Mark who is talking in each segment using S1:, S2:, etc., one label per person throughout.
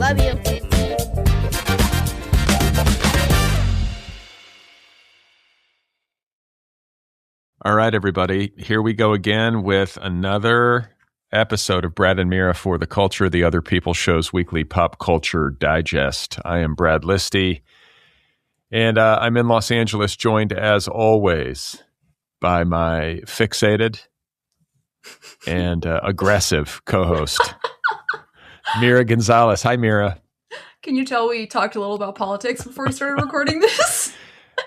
S1: Love you.
S2: All right, everybody. Here we go again with another episode of Brad and Mira for the Culture, the Other People Show's weekly pop culture digest. I am Brad Listi, and I'm in Los Angeles, joined as always by my fixated and aggressive co-host, Mira Gonzalez. Hi, Mira.
S3: Can you tell we talked a little about politics before we started recording this?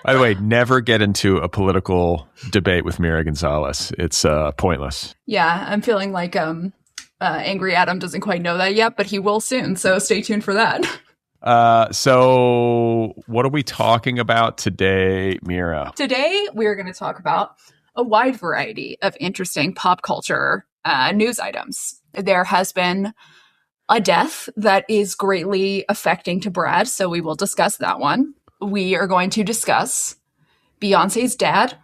S2: By the way, never get into a political debate with Mira Gonzalez. It's pointless.
S3: Yeah, I'm feeling like Angry Adam doesn't quite know that yet, but he will soon. So stay tuned for that.
S2: So what are we talking about today, Mira?
S3: Today, we're going to talk about a wide variety of interesting pop culture news items. There has been a death that is greatly affecting to Brad, so we will discuss that one. We are going to discuss Beyonce's dad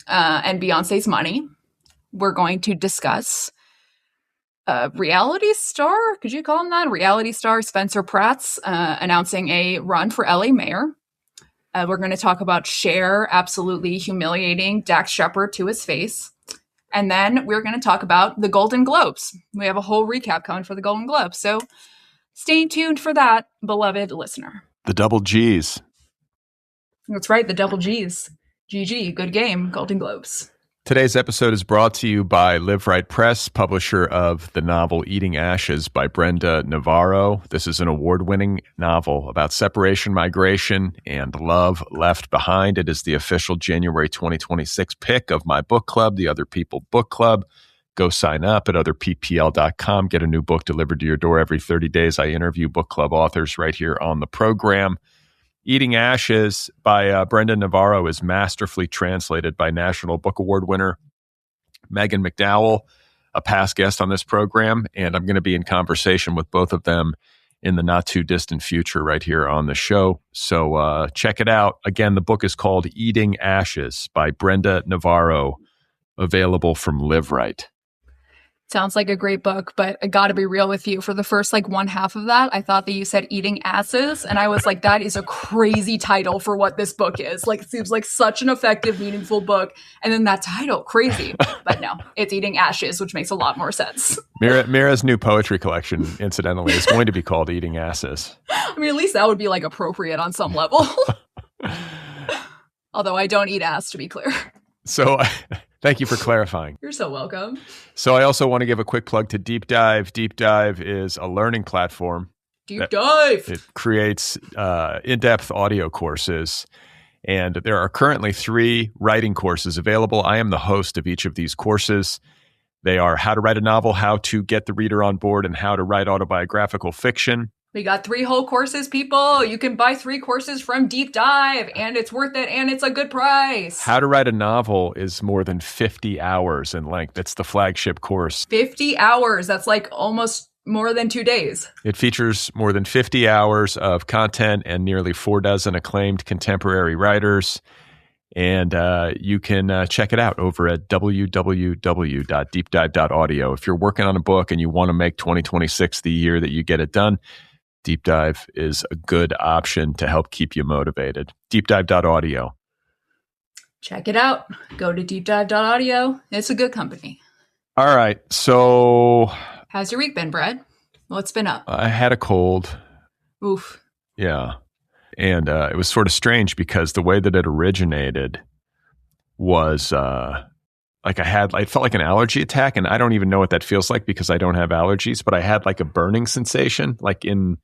S3: and Beyonce's money. We're going to discuss reality star, could you call him that? Reality star Spencer Pratt's announcing a run for LA mayor. We're going to talk about Cher absolutely humiliating Dax Shepard to his face. And then we're going to talk about the Golden Globes. We have a whole recap coming for the Golden Globes. So stay tuned for that, beloved listener.
S2: The double G's.
S3: That's right, the double G's. GG, good game, Golden Globes.
S2: Today's episode is brought to you by Live Right Press, publisher of the novel Eating Ashes by Brenda Navarro. This is an award-winning novel about separation, migration, and love left behind. It is the official January 2026 pick of my book club, the Otherppl Book Club. Go sign up at otherppl.com. Get a new book delivered to your door every 30 days. I interview book club authors right here on the program. Eating Ashes by Brenda Navarro is masterfully translated by National Book Award winner Megan McDowell, a past guest on this program, and I'm going to be in conversation with both of them in the not-too-distant future right here on the show. So check it out. Again, the book is called Eating Ashes by Brenda Navarro, available from Live Right.
S3: Sounds like a great book, but I gotta be real with you. For the first one half of that, I thought that you said eating asses, and I was like, that is a crazy title for what this book is. It seems like such an effective, meaningful book. And then that title, crazy. But no, it's Eating Ashes, which makes a lot more sense.
S2: Mira's new poetry collection, incidentally, is going to be called Eating Asses.
S3: I mean, at least that would be appropriate on some level. Although I don't eat ass, to be clear.
S2: So thank you for clarifying.
S3: You're so welcome.
S2: So I also want to give a quick plug to DeepDive. DeepDive is a learning platform.
S3: Deep dive!
S2: It creates in-depth audio courses. And there are currently 3 writing courses available. I am the host of each of these courses. They are how to write a novel, how to get the reader on board, and how to write autobiographical fiction.
S3: We got 3 whole courses, people. You can buy 3 courses from DeepDive, and it's worth it, and it's a good price.
S2: How to write a novel is more than 50 hours in length. It's the flagship course.
S3: 50 hours. That's almost more than 2 days.
S2: It features more than 50 hours of content and nearly 4 dozen acclaimed contemporary writers. And you can check it out over at www.deepdive.audio. If you're working on a book and you want to make 2026 the year that you get it done, DeepDive is a good option to help keep you motivated. DeepDive.audio.
S3: Check it out. Go to DeepDive.audio. It's a good company.
S2: All right. So
S3: how's your week been, Brad? What's been up?
S2: I had a cold.
S3: Oof.
S2: Yeah. And it was sort of strange because the way that it originated was I felt like an allergy attack, and I don't even know what that feels like because I don't have allergies, but I had a burning sensation, kind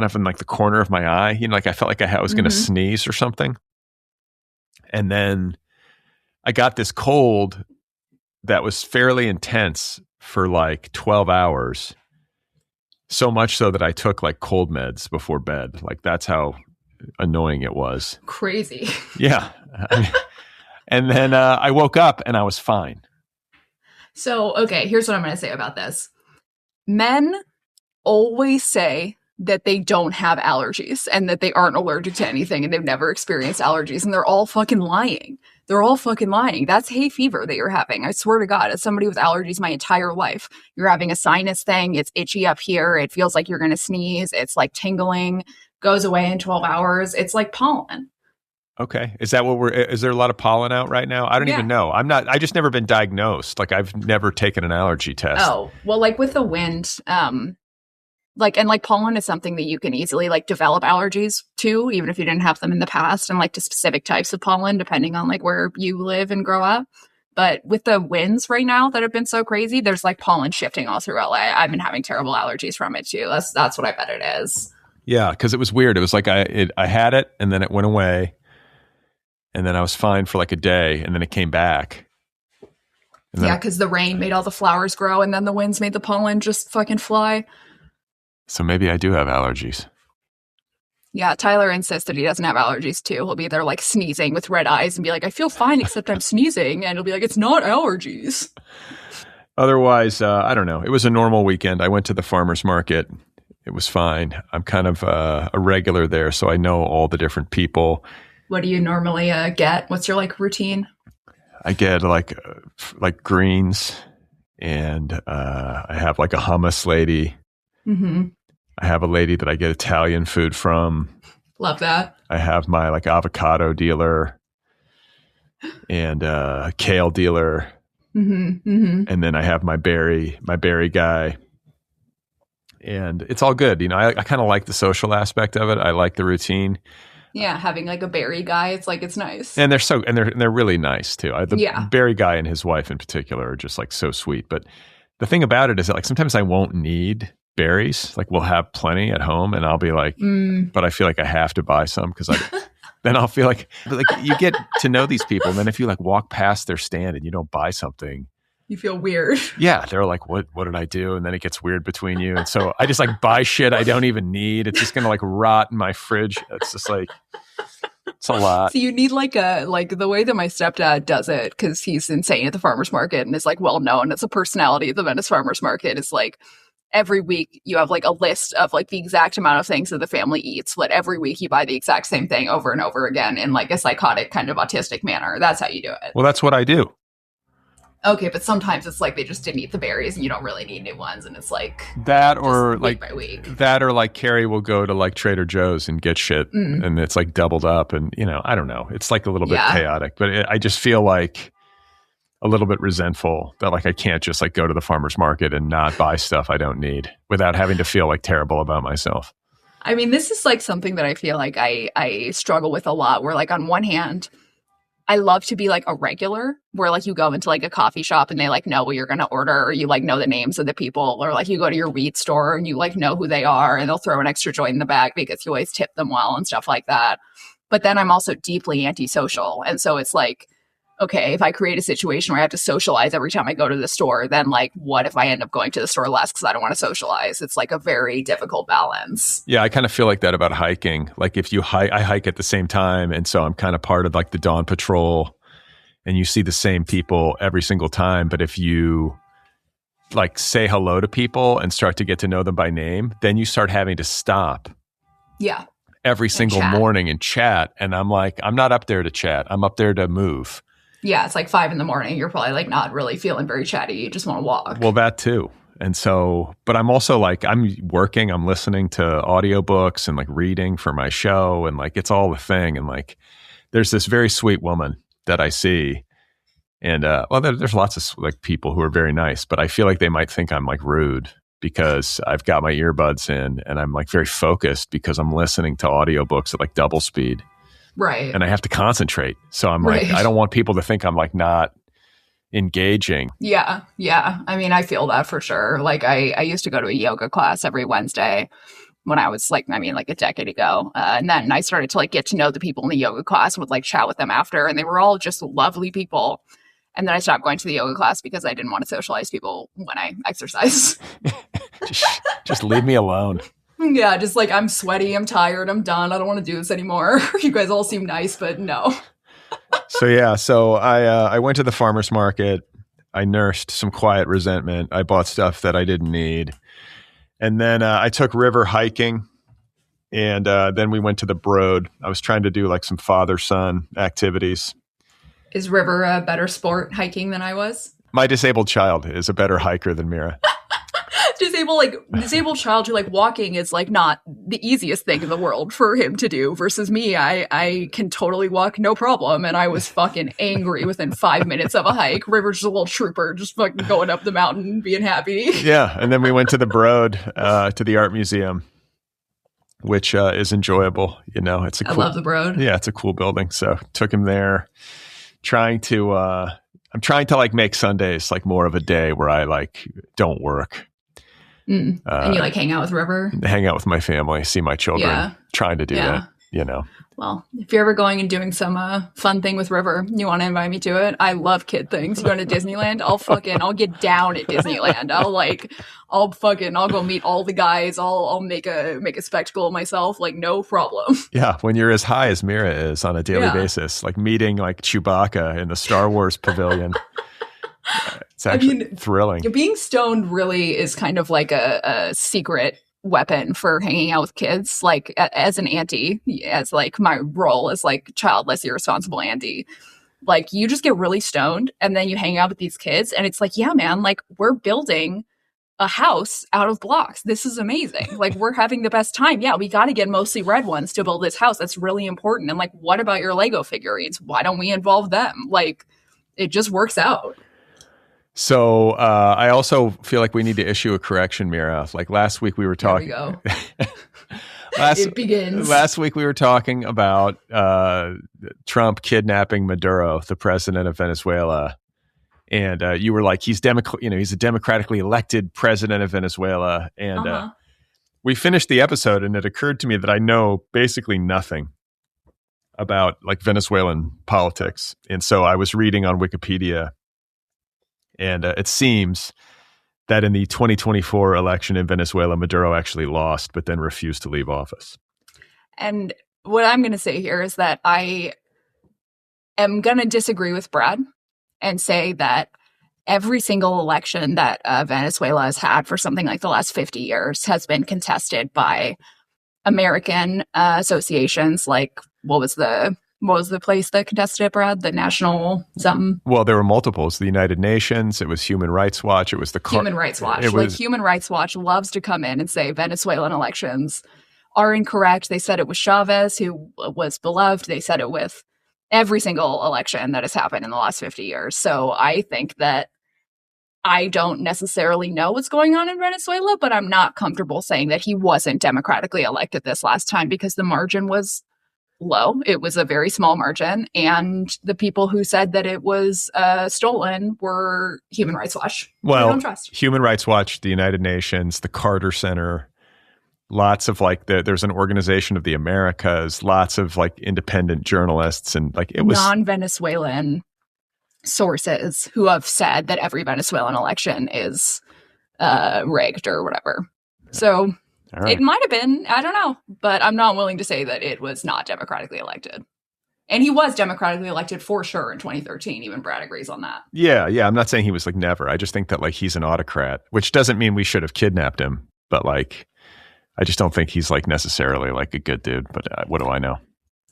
S2: of in the corner of my eye. I felt like I was going to sneeze or something. And then I got this cold that was fairly intense for 12 hours. So much so that I took cold meds before bed. That's how annoying it was.
S3: Crazy.
S2: Yeah. And then I woke up and I was fine.
S3: So, okay, here's what I'm going to say about this. Men always say that they don't have allergies and that they aren't allergic to anything and they've never experienced allergies, and they're all fucking lying. they're all fucking lying. That's hay fever that you're having. I swear to God, as somebody with allergies my entire life, you're having a sinus thing. It's itchy up here. It feels like you're going to sneeze. It's like tingling, goes away in 12 hours. It's like pollen.
S2: Okay. Is that what is there a lot of pollen out right now? I don't even know. I just never been diagnosed. Like I've never taken an allergy test.
S3: Oh, well, like with the wind, like pollen is something that you can easily like develop allergies to, even if you didn't have them in the past, and like to specific types of pollen, depending on like where you live and grow up. But with the winds right now that have been so crazy, there's like pollen shifting all through LA. I've been having terrible allergies from it too. That's what I bet it is.
S2: Yeah, because it was weird. It was like I had it and then it went away. And then I was fine for like a day, and then it came back.
S3: Yeah, because the rain made all the flowers grow, and then the winds made the pollen just fucking fly.
S2: So maybe I do have allergies.
S3: Yeah, Tyler insists that he doesn't have allergies too. He'll be there like sneezing with red eyes and be like, I feel fine except I'm sneezing. And he'll be like, it's not allergies.
S2: Otherwise, I don't know. It was a normal weekend. I went to the farmer's market. It was fine. I'm kind of a regular there, so I know all the different people.
S3: What do you normally get? What's your like routine?
S2: I get like greens, and I have like a hummus lady. Mm-hmm. I have a lady that I get Italian food from.
S3: Love that. I
S2: have my like avocado dealer and kale dealer. Mm-hmm, mm-hmm. And then I have my berry guy. And it's all good. You know, I kind of like the social aspect of it. I like the routine.
S3: Yeah, having like a berry guy, it's like it's nice.
S2: And they're really nice too. The berry guy and his wife in particular are just like so sweet. But the thing about it is that like sometimes I won't need berries. Like we'll have plenty at home, and I'll be like, but I feel like I have to buy some because then I'll feel like you get to know these people, and then if you like walk past their stand and you don't buy something,
S3: you feel weird.
S2: Yeah, they're like, what did I do? And then it gets weird between you. And so I just like buy shit I don't even need. It's just gonna like rot in my fridge. It's just like it's a lot.
S3: So you need like the way that my stepdad does it, because he's insane at the farmer's market and is like well known as a personality at the Venice farmer's market, is like every week you have like a list of like the exact amount of things that the family eats, but every week you buy the exact same thing over and over again in like a psychotic kind of autistic manner. That's how you do it.
S2: Well, that's what I do.
S3: Okay, but sometimes it's like they just didn't eat the berries and you don't really need new ones, and it's like
S2: that, or like
S3: week by week.
S2: That, or like Carrie will go to like Trader Joe's and get shit and it's like doubled up, and you know, I don't know. It's like a little bit chaotic, but I just feel like a little bit resentful that like I can't just like go to the farmer's market and not buy stuff I don't need without having to feel like terrible about myself.
S3: I mean, this is like something that I feel like I struggle with a lot, where like on one hand, I love to be like a regular, where like you go into like a coffee shop and they like know what you're going to order, or you like know the names of the people, or like you go to your wheat store and you like know who they are and they'll throw an extra joint in the bag because you always tip them well and stuff like that. But then I'm also deeply antisocial. And so it's like, okay, if I create a situation where I have to socialize every time I go to the store, then like, what if I end up going to the store less because I don't want to socialize? It's like a very difficult balance.
S2: Yeah, I kind of feel like that about hiking. Like if you hike, I hike at the same time. And so I'm kind of part of like the dawn patrol, and you see the same people every single time. But if you like say hello to people and start to get to know them by name, then you start having to stop.
S3: Yeah.
S2: Every single morning and chat. And I'm like, I'm not up there to chat. I'm up there to move.
S3: Yeah, it's like 5 a.m. You're probably like not really feeling very chatty. You just want to walk.
S2: Well, that too. And so, but I'm also like, I'm working, I'm listening to audiobooks and like reading for my show, and like, it's all the thing. And like, there's this very sweet woman that I see, and well, there's lots of like people who are very nice, but I feel like they might think I'm like rude because I've got my earbuds in and I'm like very focused because I'm listening to audiobooks at like double speed.
S3: Right.
S2: And I have to concentrate. So I'm like, I don't want people to think I'm like not engaging.
S3: Yeah. Yeah. I mean, I feel that for sure. Like I used to go to a yoga class every Wednesday when I was like, like a decade ago. And then I started to like get to know the people in the yoga class, would like chat with them after, and they were all just lovely people. And then I stopped going to the yoga class because I didn't want to socialize people when I exercise.
S2: just leave me alone.
S3: Yeah, just like I'm sweaty, I'm tired, I'm done. I don't want to do this anymore. You guys all seem nice, but no.
S2: So I went to the farmer's market. I nursed some quiet resentment. I bought stuff that I didn't need. And then I took river hiking, and then we went to the Broad. I was trying to do like some father-son activities.
S3: Is River a better sport hiking than I was?
S2: My disabled child is a better hiker than Mira.
S3: Disabled child who walking is not the easiest thing in the world for him to do versus me. I can totally walk no problem, and I was fucking angry within 5 minutes of a hike. River's just a little trooper, just fucking going up the mountain, being happy.
S2: Yeah, and then we went to the Broad, to the art museum, which is enjoyable. It's a cool,
S3: I love the Broad.
S2: Yeah, it's a cool building. So took him there. I'm trying to make Sundays more of a day where I don't work.
S3: And you hang out with River?
S2: Hang out with my family, see my children.
S3: Yeah.
S2: Trying to do that,
S3: Well, if you're ever going and doing some fun thing with River, you want to invite me to it? I love kid things. You going to Disneyland? I'll get down at Disneyland. I'll go meet all the guys. I'll make a spectacle of myself. No problem.
S2: Yeah, when you're as high as Mira is on a daily basis, meeting Chewbacca in the Star Wars pavilion. It's actually thrilling.
S3: Being stoned really is kind of a secret weapon for hanging out with kids. As an auntie, as my role as childless, irresponsible auntie, you just get really stoned and then you hang out with these kids and it's yeah, man, we're building a house out of blocks. This is amazing. We're having the best time. Yeah, we got to get mostly red ones to build this house. That's really important. And what about your Lego figurines? Why don't we involve them? It just works out.
S2: So I also feel we need to issue a correction, Mira. Last week we were talking.
S3: There we go. It begins.
S2: Last week we were talking about Trump kidnapping Maduro, the president of Venezuela, and you were he's a democratically elected president of Venezuela, and we finished the episode, and it occurred to me that I know basically nothing about Venezuelan politics, and so I was reading on Wikipedia. And it seems that in the 2024 election in Venezuela, Maduro actually lost, but then refused to leave office.
S3: And what I'm going to say here is that I am going to disagree with Brad and say that every single election that Venezuela has had for something the last 50 years has been contested by American associations. What was the place that contested it, Brad? The National something?
S2: Well, there were multiples. The United Nations. It was Human Rights Watch. It was the
S3: Human Rights Watch. Human Rights Watch loves to come in and say Venezuelan elections are incorrect. They said it was Chavez who was beloved. They said it with every single election that has happened in the last 50 years. So I think that I don't necessarily know what's going on in Venezuela, but I'm not comfortable saying that he wasn't democratically elected this last time because the margin was low. It was a very small margin, and the people who said that it was stolen were Human Rights Watch.
S2: Well, don't trust. Human Rights Watch, the United Nations, the Carter Center, lots of there's an Organization of the Americas, lots of independent journalists, and it was
S3: non-Venezuelan sources who have said that every Venezuelan election is rigged or whatever. So It might have been, I don't know, but I'm not willing to say that it was not democratically elected. And he was democratically elected for sure in 2013. Even Brad agrees on that.
S2: Yeah. I'm not saying he was never. I just think that he's an autocrat, which doesn't mean we should have kidnapped him. But I just don't think he's necessarily a good dude. But what do I know?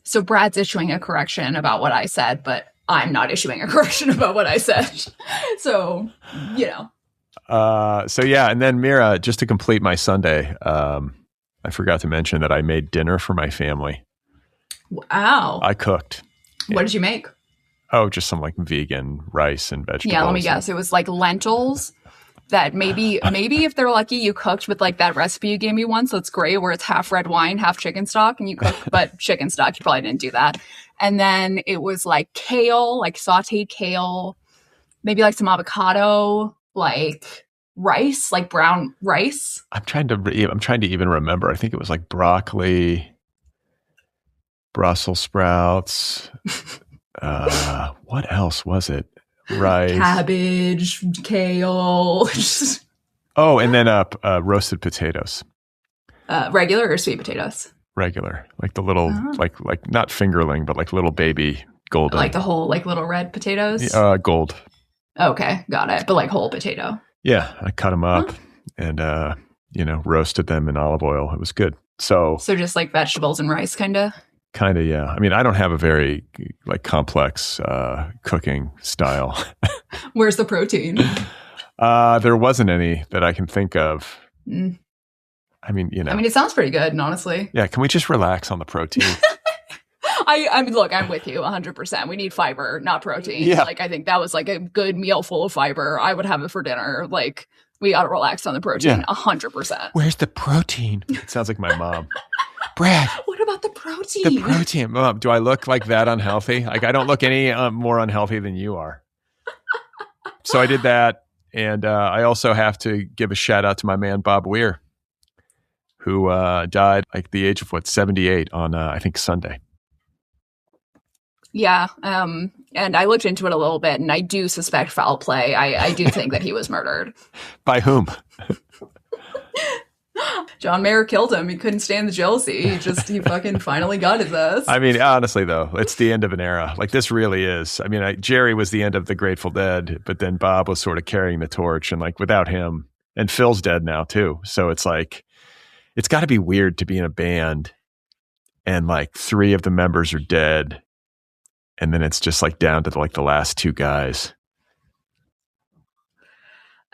S2: So
S3: Brad's issuing a correction about what I said, but I'm not issuing a correction about what I said. So,
S2: So yeah, and then Mira, just to complete my Sunday, I forgot to mention that I made dinner for my family.
S3: Wow.
S2: I cooked.
S3: What did you make?
S2: Oh, just some vegan rice and vegetables.
S3: Yeah, let me guess. It was lentils that maybe if they're lucky, you cooked with that recipe you gave me once. That's great, where it's half red wine, half chicken stock, and you cook, but chicken stock, you probably didn't do that. And then it was kale, sauteed kale, maybe some avocado, rice, brown rice. I'm trying to even remember. I think it was broccoli, Brussels sprouts. What else was it? Rice, cabbage, kale. Oh, and then roasted potatoes. Regular or sweet potatoes? Regular, the little, not fingerling, but little baby golden. The whole little red potatoes. Gold. Okay, got it. But whole potato. Yeah, I cut them up and roasted them in olive oil. It was good. So just vegetables and rice, kind of.
S2: Kind of, yeah. I mean, I don't have a very like complex cooking style.
S3: Where's the protein?
S2: There wasn't any that I can think of.
S3: Mm.
S2: I mean, you know.
S3: I mean, it sounds pretty good, honestly.
S2: Yeah, can we just relax on the protein?
S3: I mean, look, I'm with you 100%. We need fiber, not protein.
S2: Yeah.
S3: Like, I think that was like a good meal full of fiber. I would have it for dinner. Like, we got to relax on the protein 100%.
S2: Where's the protein? It sounds like my mom. Brad.
S3: What about the protein?
S2: The protein. Mom, do I look like that unhealthy? Like, I don't look any more unhealthy than you are. So I did that. And I also have to give a shout out to my man, Bob Weir, who died like the age of 78 on, I think, Sunday.
S3: Yeah. And I looked into it a little bit, and I do suspect foul play. I do think that he was murdered.
S2: By whom?
S3: John Mayer killed him. He couldn't stand the jealousy. He fucking finally got his ass.
S2: I mean, honestly, though, it's the end of an era. Like, this really is. I mean, Jerry was the end of the Grateful Dead, but then Bob was sort of carrying the torch. And like, without him, and Phil's dead now, too. So it's like, it's got to be weird to be in a band and like 3 of the members are dead. And then it's just like down to like the last 2 guys.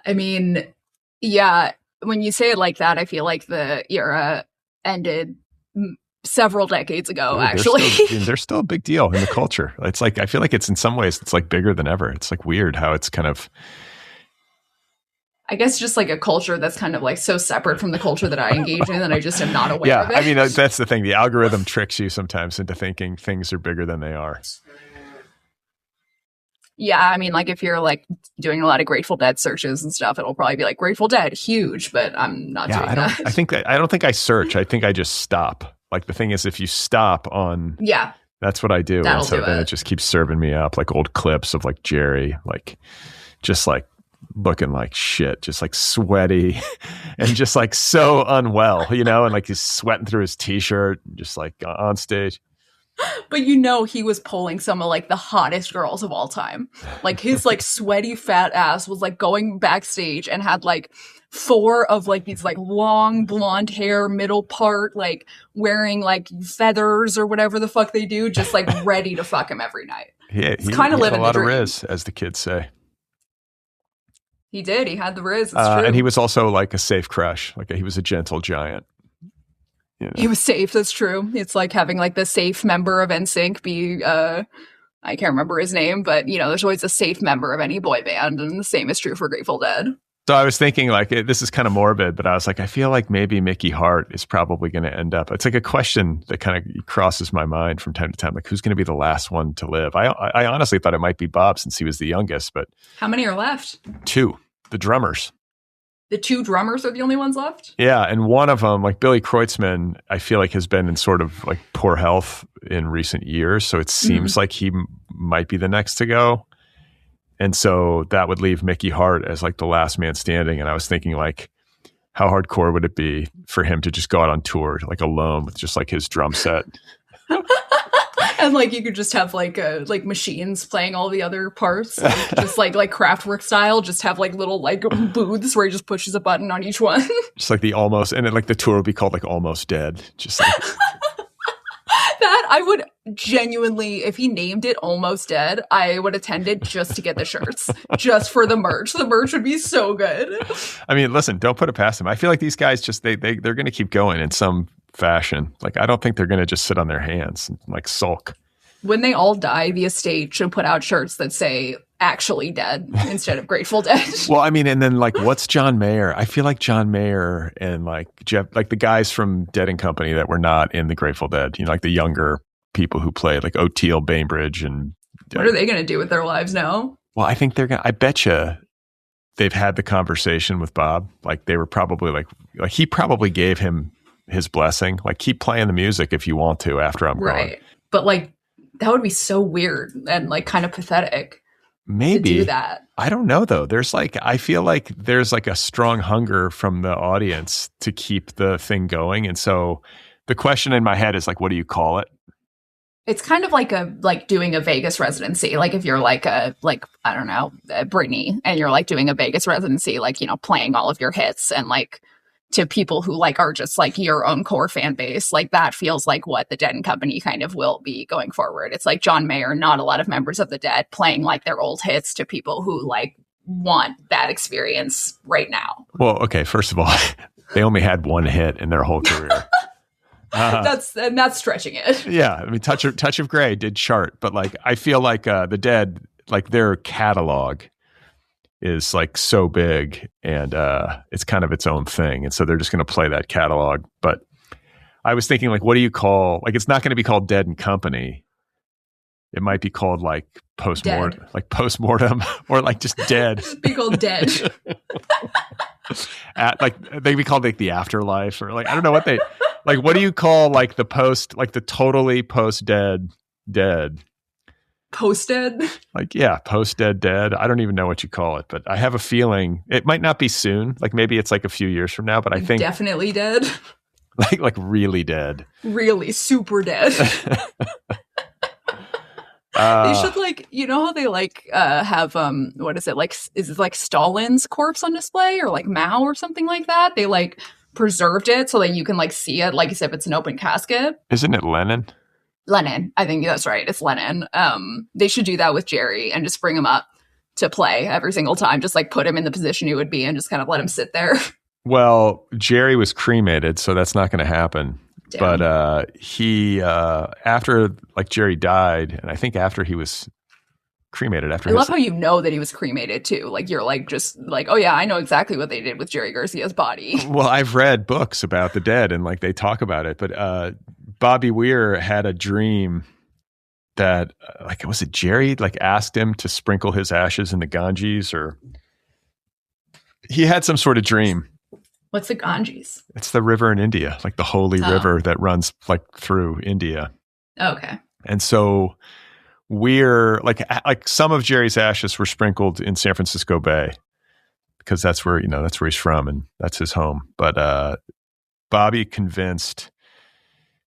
S3: I mean, yeah, when you say it like that, I feel like the era ended several decades ago, actually.
S2: They're still a big deal in the culture. It's like, I feel like it's in some ways, it's like bigger than ever. It's like weird how it's kind of.
S3: I guess just like a culture that's kind of like so separate from the culture that I engage in that I just am not aware of it.
S2: Yeah, I mean, that's the thing. The algorithm tricks you sometimes into thinking things are bigger than they are.
S3: Yeah, I mean, like if you're like doing a lot of Grateful Dead searches and stuff, it'll probably be like Grateful Dead, huge, but I'm not doing that.
S2: I don't think I search. I think I just stop. Like the thing is, if you stop on, that's what I do.
S3: That'll
S2: and so
S3: do
S2: then
S3: it.
S2: It just keeps serving me up like old clips of like Jerry, like just like looking like shit, just like sweaty and just like so unwell, you know, and like he's sweating through his t-shirt, just like on stage.
S3: But you know, he was pulling some of like the hottest girls of all time. Like his like sweaty fat ass was like going backstage and had like 4 of like these like long blonde hair middle part, like wearing like feathers or whatever the fuck they do, just like ready to fuck him every night.
S2: Yeah,
S3: he's kind of living
S2: a lot
S3: the
S2: of
S3: dream.
S2: riz, as the kids say.
S3: He did. He had the riz. It's true.
S2: And he was also like a safe crush. Like he was a gentle giant. You know?
S3: He was safe. That's true. It's like having like the safe member of NSYNC be, I can't remember his name, but you know, there's always a safe member of any boy band, and the same is true for Grateful Dead.
S2: So I was thinking like, this is kind of morbid, but I was like, I feel like maybe Mickey Hart is probably going to end up. It's like a question that kind of crosses my mind from time to time. Like, who's going to be the last one to live? I honestly thought it might be Bob since he was the youngest, but.
S3: How many are left?
S2: 2, the drummers.
S3: The 2 drummers are the only ones left?
S2: Yeah, and one of them, like Billy Kreutzmann, I feel like has been in sort of like poor health in recent years, so it seems like he might be the next to go. And so that would leave Mickey Hart as like the last man standing. And I was thinking like, how hardcore would it be for him to just go out on tour like alone with just like his drum set?
S3: And like you could just have like machines playing all the other parts, like, just like Kraftwerk style. Just have like little like booths where he just pushes a button on each one. Just
S2: like the almost, and then like the tour would be called like Almost Dead. Just like
S3: that. I would genuinely, if he named it Almost Dead, I would attend it just to get the shirts, just for the merch. The merch would be so good.
S2: I mean, listen, don't put it past him. I feel like these guys just they're going to keep going in some fashion. Like, I don't think they're going to just sit on their hands and like sulk.
S3: When they all die, the estate should put out shirts that say actually dead instead of Grateful Dead.
S2: Well, I mean, and then like, what's John Mayer? I feel like John Mayer and like Jeff, like the guys from Dead and Company that were not in the Grateful Dead, you know, like the younger people who played like O'Teal, Bainbridge. And
S3: what are they going to do with their lives now?
S2: Well, I think I bet you they've had the conversation with Bob. Like they were probably like he probably gave him his blessing, like keep playing the music if you want to after I'm gone.
S3: But like that would be so weird and like kind of pathetic.
S2: Maybe
S3: to do that.
S2: I don't know though. There's like, I feel like there's like a strong hunger from the audience to keep the thing going. And so the question in my head is like, what do you call it?
S3: It's kind of like doing a Vegas residency. Like if you're I don't know, Britney, and you're like doing a Vegas residency, like, you know, playing all of your hits and like to people who like are just like your own core fan base. Like that feels like what the Dead and Company kind of will be going forward. It's like John Mayer, not a lot of members of the Dead playing like their old hits to people who like want that experience right now.
S2: Well, okay, first of all, they only had one hit in their whole career.
S3: That's stretching it.
S2: Yeah, I mean, Touch of Grey did chart, but like I feel like the Dead, like their catalog is like so big, and it's kind of its own thing, and so they're just going to play that catalog. But I was thinking, like, what do you call? Like, it's not going to be called Dead and Company. It might be called like postmortem, or like just Dead.
S3: Be called Dead.
S2: Like they'd be called like the Afterlife, or like I don't know what they like. What do you call like the post, like the totally post dead?
S3: Post-dead?
S2: Like, yeah, post-dead. I don't even know what you call it, but I have a feeling it might not be soon. Like maybe it's like a few years from now, but I think
S3: definitely dead.
S2: Like really dead.
S3: Really super dead. They should like, you know how they like have what is it, like, is it like Stalin's corpse on display, or like Mao or something like that? They like preserved it so that you can like see it like as if it's an open casket.
S2: Isn't it Lenin?
S3: I think that's right. It's Lenin. They should do that with Jerry and just bring him up to play every single time. Just like put him in the position he would be and just kind of let him sit there.
S2: Well, Jerry was cremated, so that's not going to happen. Damn. But he, after like Jerry died, and I think after he was cremated, I
S3: love how you know that he was cremated too. Like you're like just like, oh yeah, I know exactly what they did with Jerry Garcia's body.
S2: Well, I've read books about the Dead, and like they talk about it, but Bobby Weir had a dream that like, was it Jerry like asked him to sprinkle his ashes in the Ganges, or he had some sort of dream.
S3: What's the Ganges?
S2: It's the river in India, like the holy river that runs like through India.
S3: Okay.
S2: And so Weir, like some of Jerry's ashes were sprinkled in San Francisco Bay, because that's where he's from and that's his home. But Bobby convinced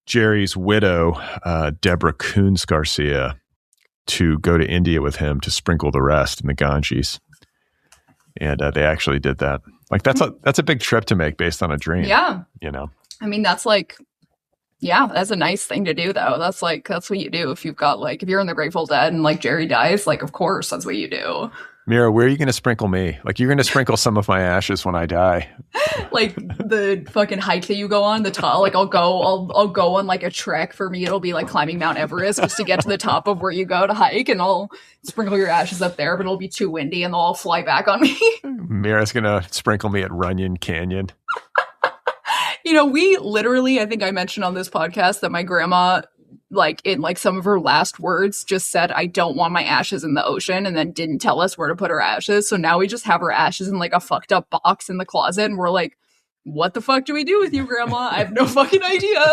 S2: Jerry's widow, Deborah Coons Garcia, to go to India with him to sprinkle the rest in the Ganges. And they actually did that. Like that's a big trip to make based on a dream.
S3: Yeah.
S2: You know,
S3: I mean, that's like, yeah, that's a nice thing to do though. That's what you do if you've got like, if you're in the Grateful Dead and like Jerry dies, like, of course, that's what you do.
S2: Mira, where are you going to sprinkle me? Like, you're going to sprinkle some of my ashes when I die.
S3: Like the fucking hike that you go on, the top. Like I'll go on like a trek. For me, it'll be like climbing Mount Everest just to get to the top of where you go to hike, and I'll sprinkle your ashes up there, but it'll be too windy and they'll all fly back on me.
S2: Mira's going to sprinkle me at Runyon Canyon.
S3: You know, we literally, I think I mentioned on this podcast that my grandma, like in like some of her last words, just said, I don't want my ashes in the ocean, and then didn't tell us where to put her ashes. So now we just have her ashes in like a fucked up box in the closet, and we're like, what the fuck do we do with you, Grandma? I have no fucking idea.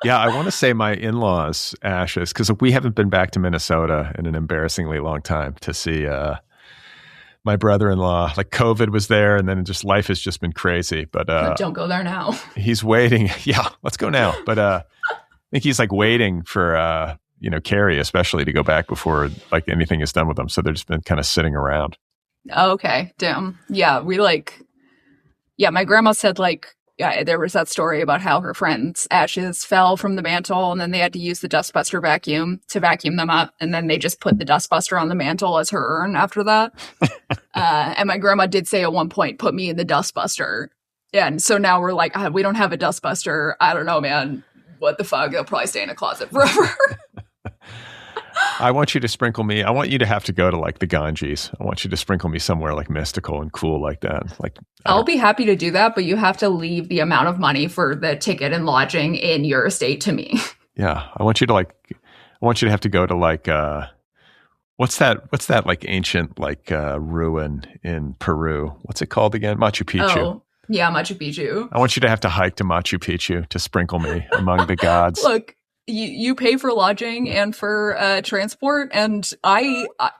S2: Yeah, I want to say my in-laws' ashes, because we haven't been back to Minnesota in an embarrassingly long time to see my brother-in-law. Like COVID was there, and then just life has just been crazy. But
S3: don't go there now.
S2: He's waiting. Yeah, let's go now. But I think he's like waiting for Carrie especially to go back before like anything is done with them. So they've just been kind of sitting around.
S3: Okay, damn. Yeah, my grandma said like, yeah, there was that story about how her friend's ashes fell from the mantle, and then they had to use the dustbuster vacuum to vacuum them up, and then they just put the dustbuster on the mantle as her urn after that. And my grandma did say at one point, put me in the dustbuster. Yeah, and so now we're like, we don't have a dustbuster. I don't know, man. What the fuck? They'll probably stay in a closet forever.
S2: I want you to sprinkle me. I want you to have to go to like the Ganges. I want you to sprinkle me somewhere like mystical and cool like that. Like
S3: I'll be happy to do that, but you have to leave the amount of money for the ticket and lodging in your estate to me.
S2: Yeah, I want you to have to go to like what's that like ancient like ruin in Peru? What's it called again? Machu Picchu.
S3: Oh, yeah, Machu Picchu.
S2: I want you to have to hike to Machu Picchu to sprinkle me among the gods.
S3: Look, you pay for lodging and for transport, and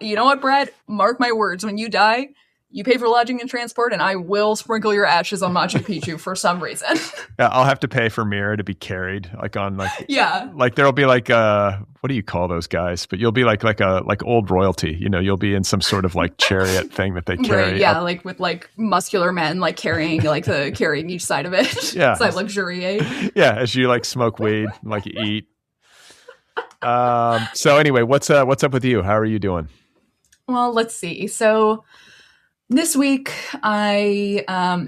S3: you know what, Brad? Mark my words, when you die, You pay for lodging and transport, and I will sprinkle your ashes on Machu Picchu for some reason.
S2: Yeah, I'll have to pay for Mira to be carried, like on like
S3: yeah,
S2: like there'll be like what do you call those guys? But you'll be like old royalty, you know. You'll be in some sort of like chariot thing that they carry.
S3: right, yeah, like with like muscular men like carrying each side of it.
S2: Yeah,
S3: it's like luxuriate.
S2: Yeah, as you like smoke weed, and, like eat. So anyway, what's up with you? How are you doing?
S3: Well, let's see. So this week, it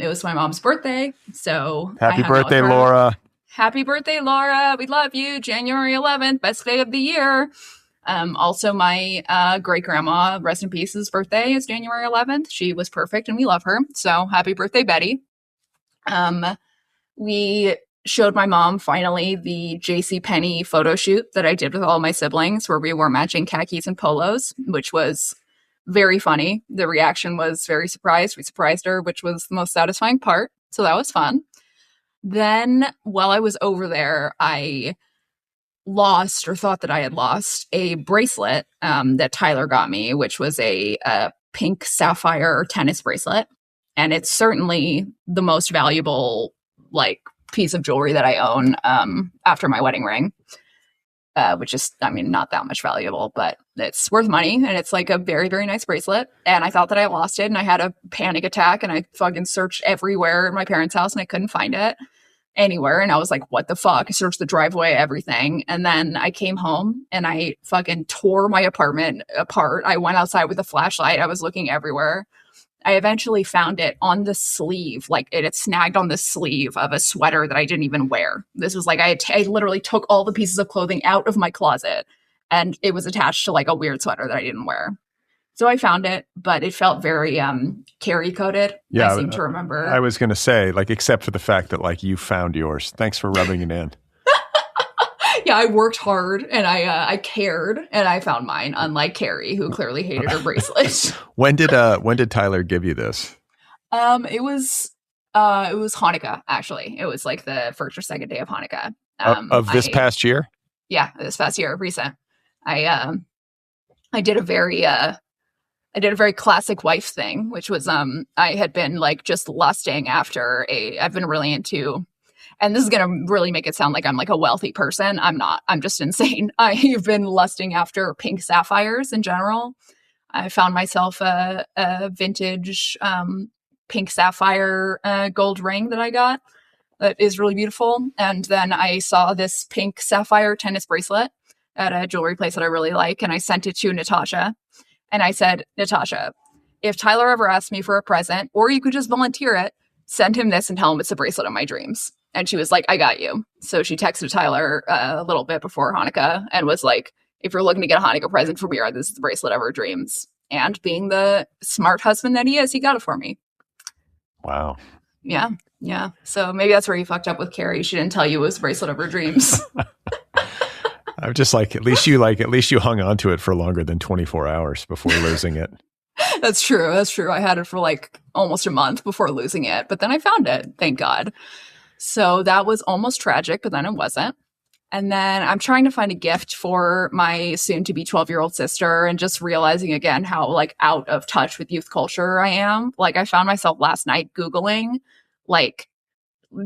S3: was my mom's birthday, so
S2: happy birthday, Laura!
S3: Happy birthday, Laura! We love you. January 11th, best day of the year. Also, my great grandma, rest in peace's birthday is January 11th. She was perfect, and we love her. So happy birthday, Betty! We showed my mom finally the JCPenney photo shoot that I did with all my siblings, where we wore matching khakis and polos, which was very funny. The reaction was very surprised. We surprised her, which was the most satisfying part. So that was fun. Then while I was over there, I lost or thought that I had lost a bracelet that Tyler got me, which was a pink sapphire tennis bracelet. And it's certainly the most valuable like piece of jewelry that I own after my wedding ring. Which is, I mean, not that much valuable, but it's worth money. And it's like a very, very nice bracelet. And I thought that I lost it and I had a panic attack and I fucking searched everywhere in my parents' house and I couldn't find it anywhere. And I was like, what the fuck? I searched the driveway, everything. And then I came home and I fucking tore my apartment apart. I went outside with a flashlight. I was looking everywhere. I eventually found it on the sleeve, like it had snagged on the sleeve of a sweater that I didn't even wear. This was like, I literally took all the pieces of clothing out of my closet and it was attached to like a weird sweater that I didn't wear. So I found it, but it felt very Carrie coded.
S2: Yeah,
S3: I seem to remember.
S2: I was going to say, like, except for the fact that like you found yours. Thanks for rubbing it in.
S3: Yeah, I worked hard and I cared and I found mine, unlike Carrie, who clearly hated her bracelet.
S2: When did Tyler give you this?
S3: It was Hanukkah, actually. It was like the first or second day of Hanukkah.
S2: Of this past year?
S3: Yeah, this past year, recent. I did a very classic wife thing, which was I had been like just lusting after I've been really into. And this is going to really make it sound like I'm like a wealthy person. I'm not. I'm just insane. I've been lusting after pink sapphires in general. I found myself a vintage pink sapphire gold ring that I got that is really beautiful. And then I saw this pink sapphire tennis bracelet at a jewelry place that I really like. And I sent it to Natasha. And I said, Natasha, if Tyler ever asks me for a present, or you could just volunteer it, send him this and tell him it's the bracelet of my dreams. And she was like, I got you. So she texted Tyler a little bit before Hanukkah and was like, if you're looking to get a Hanukkah present for Mira, this is the bracelet of her dreams. And being the smart husband that he is, he got it for me.
S2: Wow.
S3: Yeah. Yeah. So maybe that's where you fucked up with Carrie. She didn't tell you it was the bracelet of her dreams.
S2: I'm just like, at least you hung on to it for longer than 24 hours before losing it.
S3: That's true. That's true. I had it for like almost a month before losing it, but then I found it. Thank God. So that was almost tragic, but then it wasn't. And then I'm trying to find a gift for my soon-to-be 12-year-old sister and just realizing again how like out of touch with youth culture I am. Like I found myself last night Googling like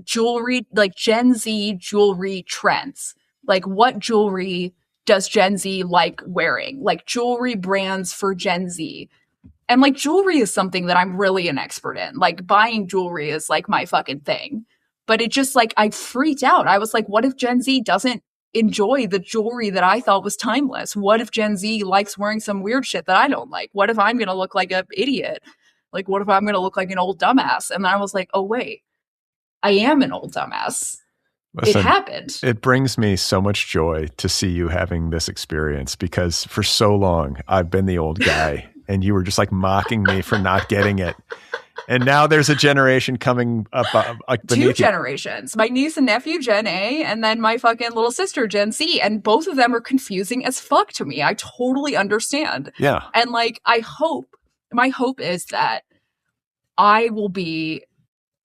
S3: jewelry, like Gen Z jewelry trends. Like what jewelry does Gen Z like wearing? Like jewelry brands for Gen Z. And like jewelry is something that I'm really an expert in. Like buying jewelry is like my fucking thing. But it just like, I freaked out. I was like, what if Gen Z doesn't enjoy the jewelry that I thought was timeless? What if Gen Z likes wearing some weird shit that I don't like? What if I'm going to look like an idiot? Like, what if I'm going to look like an old dumbass? And then I was like, oh, wait, I am an old dumbass. Listen, it happened.
S2: It brings me so much joy to see you having this experience because for so long I've been the old guy and you were just like mocking me for not getting it. And now there's a generation coming up like beneath
S3: two generations. My niece and nephew, Gen A, and then my fucking little sister, Gen Z. And both of them are confusing as fuck to me. I totally understand.
S2: Yeah.
S3: And like, my hope is that I will be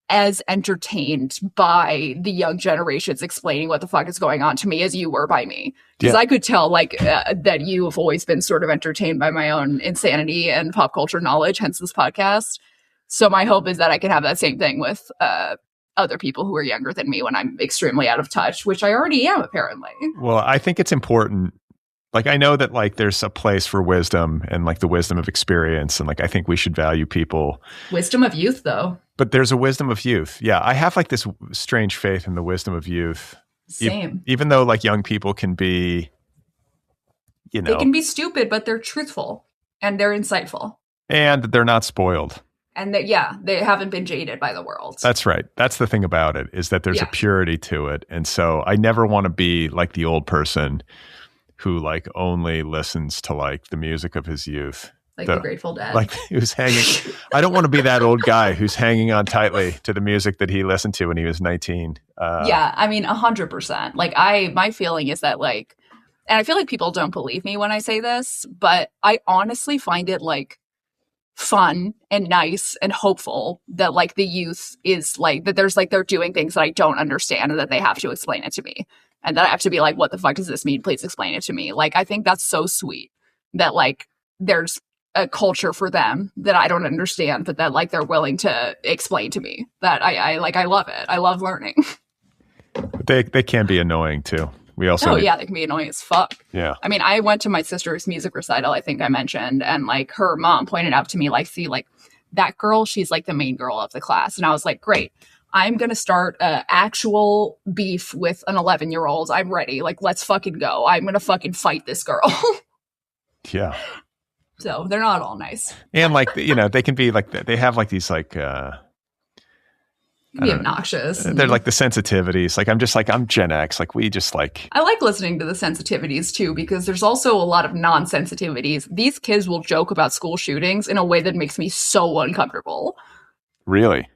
S3: as entertained by the young generations explaining what the fuck is going on to me as you were by me. Because I could tell that you have always been sort of entertained by my own insanity and pop culture knowledge, hence this podcast. So my hope is that I can have that same thing with other people who are younger than me when I'm extremely out of touch, which I already am, apparently.
S2: Well, I think it's important. Like, I know that like there's a place for wisdom and like the wisdom of experience. And like, I think we should value people.
S3: Wisdom of youth, though.
S2: But there's a wisdom of youth. Yeah. I have like this strange faith in the wisdom of youth.
S3: Same.
S2: Even though like young people can be, you know.
S3: They can be stupid, but they're truthful and they're insightful.
S2: And they're not spoiled.
S3: And they haven't been jaded by the world.
S2: That's right. That's the thing about it, is that there's a purity to it. And so I never want to be like the old person who like only listens to like the music of his youth.
S3: Like the Grateful Dead.
S2: Like who's hanging. I don't want to be that old guy who's hanging on tightly to the music that he listened to when he was 19.
S3: Yeah, I mean, 100%. Like my feeling is that like, and I feel like people don't believe me when I say this, but I honestly find it like fun and nice and hopeful that like the youth is like, that there's like, they're doing things that I don't understand and that they have to explain it to me. And that I have to be like, what the fuck does this mean? Please explain it to me. Like, I think that's so sweet that like there's a culture for them that I don't understand, but that like they're willing to explain to me. That I love it. I love learning.
S2: They can be annoying too. We also
S3: they can be annoying as fuck.
S2: Yeah.
S3: I mean, I went to my sister's music recital, I think I mentioned, and like her mom pointed out to me, like, see, like that girl, she's like the main girl of the class. And I was like, great. I'm going to start actual beef with an 11-year-old. I'm ready. Like, let's fucking go. I'm going to fucking fight this girl.
S2: Yeah.
S3: So they're not all nice.
S2: And like, you know, they can be like, they have like these like,
S3: be obnoxious.
S2: They're like the sensitivities. Like, I'm Gen X. Like, we just like.
S3: I like listening to the sensitivities too, because there's also a lot of non-sensitivities. These kids will joke about school shootings in a way that makes me so uncomfortable.
S2: Really?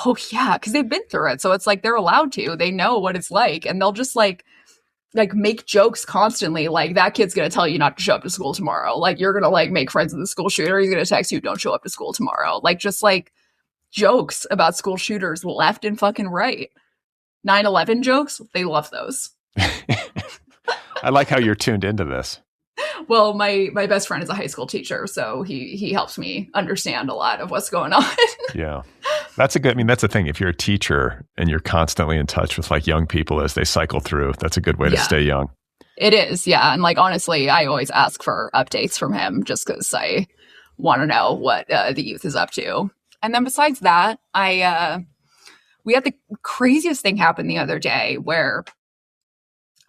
S3: Oh, yeah, because they've been through it. So it's like they're allowed to. They know what it's like. And they'll just like make jokes constantly. Like, that kid's going to tell you not to show up to school tomorrow. Like, you're going to like make friends with the school shooter. He's going to text you, don't show up to school tomorrow. Like, just like jokes about school shooters left and fucking right. 9/11 jokes, they love those.
S2: I like how you're tuned into this.
S3: Well, my best friend is a high school teacher, so he helps me understand a lot of what's going on.
S2: Yeah. That's the thing. If you're a teacher and you're constantly in touch with like young people as they cycle through, that's a good way to stay young.
S3: It is, yeah. And like, honestly, I always ask for updates from him just because I want to know what the youth is up to. And then besides that, we had the craziest thing happen the other day where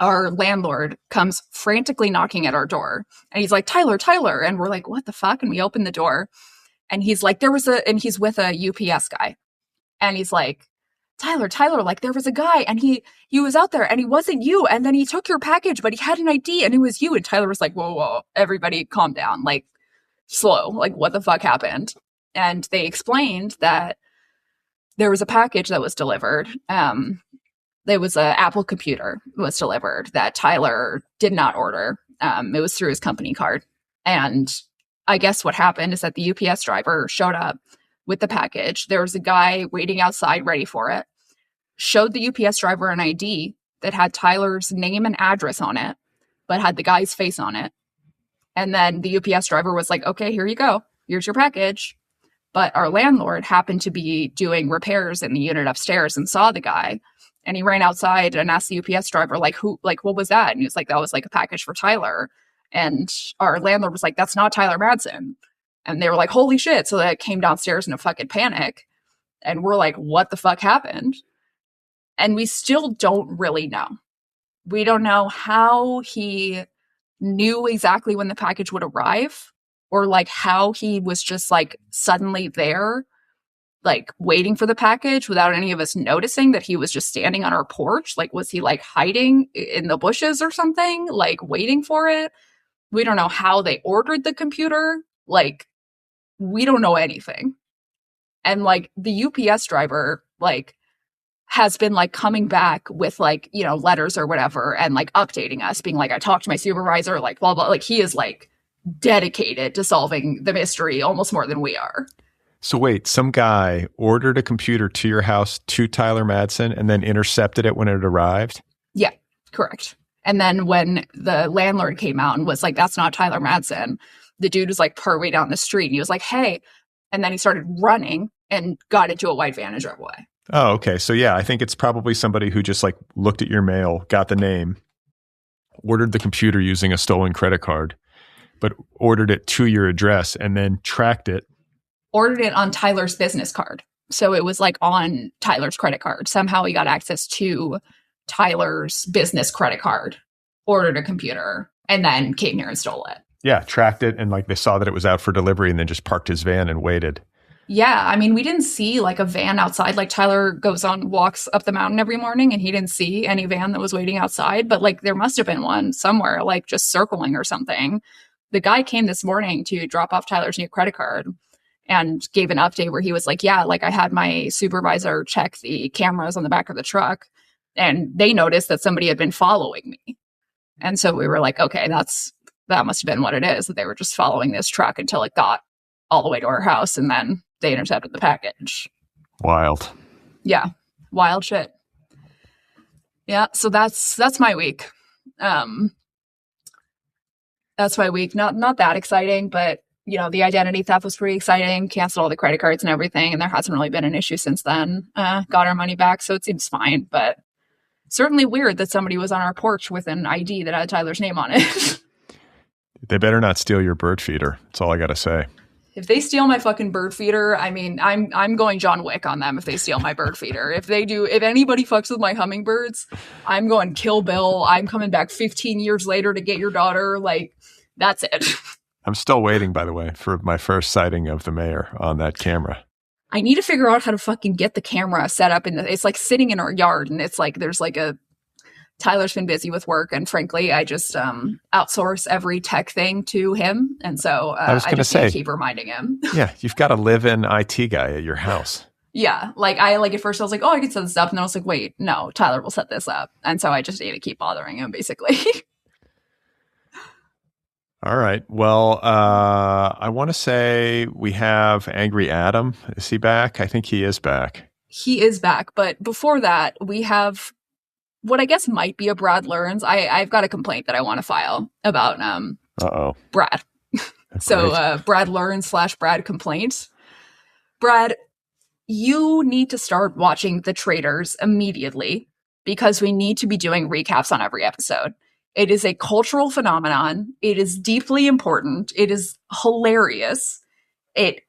S3: our landlord comes frantically knocking at our door. And he's like, Tyler. And we're like, what the fuck? And we open the door. And he's like, and he's with a UPS guy. And he's like, Tyler, like there was a guy and he was out there and he wasn't you. And then he took your package, but he had an ID and it was you. And Tyler was like, whoa, everybody calm down. Like, slow. Like, what the fuck happened? And they explained that there was a package that was delivered. There was an Apple computer was delivered that Tyler did not order. It was through his company card. And I guess what happened is that the UPS driver showed up with the package. There was a guy waiting outside ready for it, showed the UPS driver an ID that had Tyler's name and address on it, but had the guy's face on it. And then the UPS driver was like, okay, here you go. Here's your package. But our landlord happened to be doing repairs in the unit upstairs and saw the guy. And he ran outside and asked the UPS driver, like, what was that? And he was like, that was like a package for Tyler. And our landlord was like, that's not Tyler Madsen. And they were like, holy shit. So they came downstairs in a fucking panic. And we're like, what the fuck happened? And we still don't really know. We don't know how he knew exactly when the package would arrive, or like how he was just like suddenly there, like waiting for the package without any of us noticing that he was just standing on our porch. Like, was he like hiding in the bushes or something, like waiting for it? We don't know how they ordered the computer. Like, we don't know anything. And like the UPS driver, like, has been like coming back with like, you know, letters or whatever and like updating us, being like, I talked to my supervisor, like blah, blah. Like, he is like dedicated to solving the mystery almost more than we are.
S2: So wait, some guy ordered a computer to your house to Tyler Madsen and then intercepted it when it arrived?
S3: Yeah, correct. And then when the landlord came out and was like, that's not Tyler Madsen, the dude was like partway down the street and he was like, hey. And then he started running and got into a white van and drove away.
S2: Oh, okay. So yeah, I think it's probably somebody who just like looked at your mail, got the name, ordered the computer using a stolen credit card, but ordered it to your address and then tracked it.
S3: Ordered it on Tyler's business card. So it was like on Tyler's credit card. Somehow he got access to Tyler's business credit card, ordered a computer, and then came here and stole it.
S2: Yeah, tracked it and like they saw that it was out for delivery and then just parked his van and waited.
S3: Yeah, I mean, we didn't see like a van outside. Like Tyler goes on walks up the mountain every morning and he didn't see any van that was waiting outside. But like there must have been one somewhere, like just circling or something. The guy came this morning to drop off Tyler's new credit card and gave an update where he was like, yeah, like I had my supervisor check the cameras on the back of the truck and they noticed that somebody had been following me. And so we were like, okay, that must have been what it is, that they were just following this truck until it got all the way to our house and then they intercepted the package.
S2: Wild.
S3: Yeah. Wild shit. Yeah. So that's my week. That's my week. Not that exciting, but you know, the identity theft was pretty exciting. Canceled all the credit cards and everything. And there hasn't really been an issue since then. Got our money back. So it seems fine, but certainly weird that somebody was on our porch with an ID that had Tyler's name on it.
S2: They better not steal your bird feeder. That's all I got to say.
S3: If they steal my fucking bird feeder, I mean, I'm going John Wick on them if they steal my bird feeder. If anybody fucks with my hummingbirds, I'm going Kill Bill. I'm coming back 15 years later to get your daughter. Like, that's it.
S2: I'm still waiting, by the way, for my first sighting of the mayor on that camera.
S3: I need to figure out how to fucking get the camera set up it's like sitting in our yard and it's like, there's like Tyler's been busy with work, and frankly, I just outsource every tech thing to him, and so I just need to keep reminding him.
S2: Yeah, you've got a live-in IT guy at your house.
S3: Yeah, like at first I was like, oh, I can set this up, and then I was like, wait, no, Tyler will set this up, and so I just need to keep bothering him, basically.
S2: All right. Well, I want to say we have Angry Adam. Is he back? I think he is back.
S3: He is back, but before that, we have what I guess might be a Brad Learns. I've got a complaint that I want to file about Brad. So Brad Learns / Brad complaint. Brad, you need to start watching The Traitors immediately because we need to be doing recaps on every episode. It is a cultural phenomenon. It is deeply important. It is hilarious. It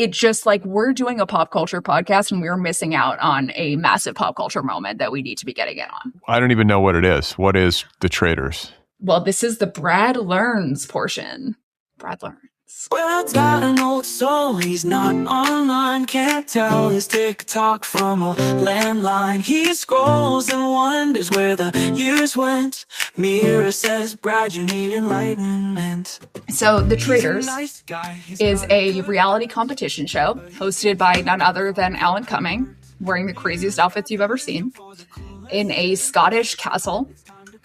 S3: just like we're doing a pop culture podcast and we're missing out on a massive pop culture moment that we need to be getting in on.
S2: I don't even know what it is. What is The Traitors?
S3: Well, this is the Brad Learns portion. Brad Learns.
S1: Brad's got an old soul, he's not online, can't tell his TikTok from a landline. He scrolls and wonders where the years went. Mira says, Brad, you need enlightenment.
S3: So The Traitors is a reality competition show hosted by none other than Alan Cumming, wearing the craziest outfits you've ever seen, in a Scottish castle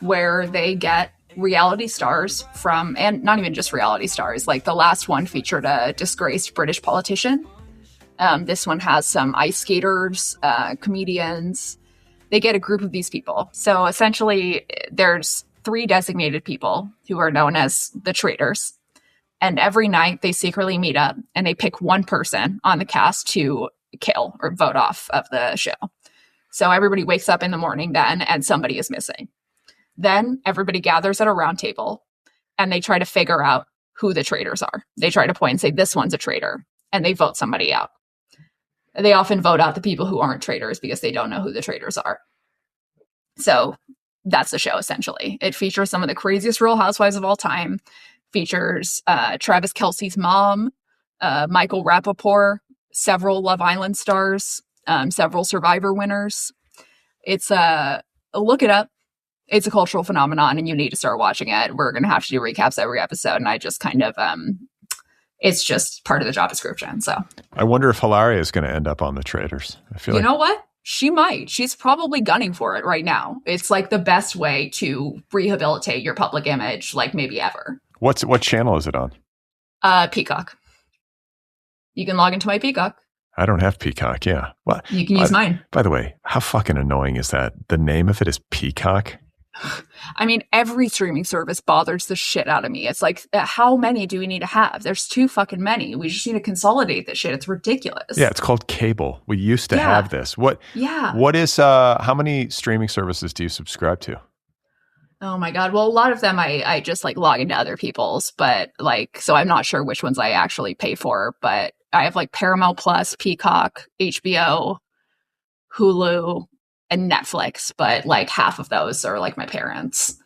S3: where they get reality stars from, and not even just reality stars, like the last one featured a disgraced British politician. This one has some ice skaters, comedians. They get a group of these people. So essentially there's 3 designated people who are known as the Traitors. And every night they secretly meet up and they pick one person on the cast to kill or vote off of the show. So everybody wakes up in the morning then and somebody is missing. Then everybody gathers at a round table and they try to figure out who the traitors are. They try to point and say, this one's a traitor, and they vote somebody out. They often vote out the people who aren't traitors because they don't know who the traitors are. So that's the show, essentially. It features some of the craziest Real Housewives of all time. Features Travis Kelce's mom, Michael Rappaport, several Love Island stars, several Survivor winners. It's look it up. It's a cultural phenomenon and you need to start watching it. We're going to have to do recaps every episode. And I just kind of, it's just part of the job description. So
S2: I wonder if Hilaria is going to end up on The Traitors. I feel
S3: you know what? She might. She's probably gunning for it right now. It's like the best way to rehabilitate your public image, like maybe ever.
S2: What channel is it on?
S3: Peacock. You can log into my Peacock.
S2: I don't have Peacock. Yeah. What?
S3: You can use mine.
S2: By the way, how fucking annoying is that? The name of it is Peacock.
S3: I mean, every streaming service bothers the shit out of me. It's like, how many do we need to have? There's too fucking many. We just need to consolidate this shit. It's ridiculous.
S2: Yeah, it's called cable. We used to have this. What is, how many streaming services do you subscribe to?
S3: Oh my God. Well, a lot of them I just like log into other people's, but like, so I'm not sure which ones I actually pay for, but I have like Paramount Plus, Peacock, HBO, Hulu, and Netflix, but like half of those are like my parents.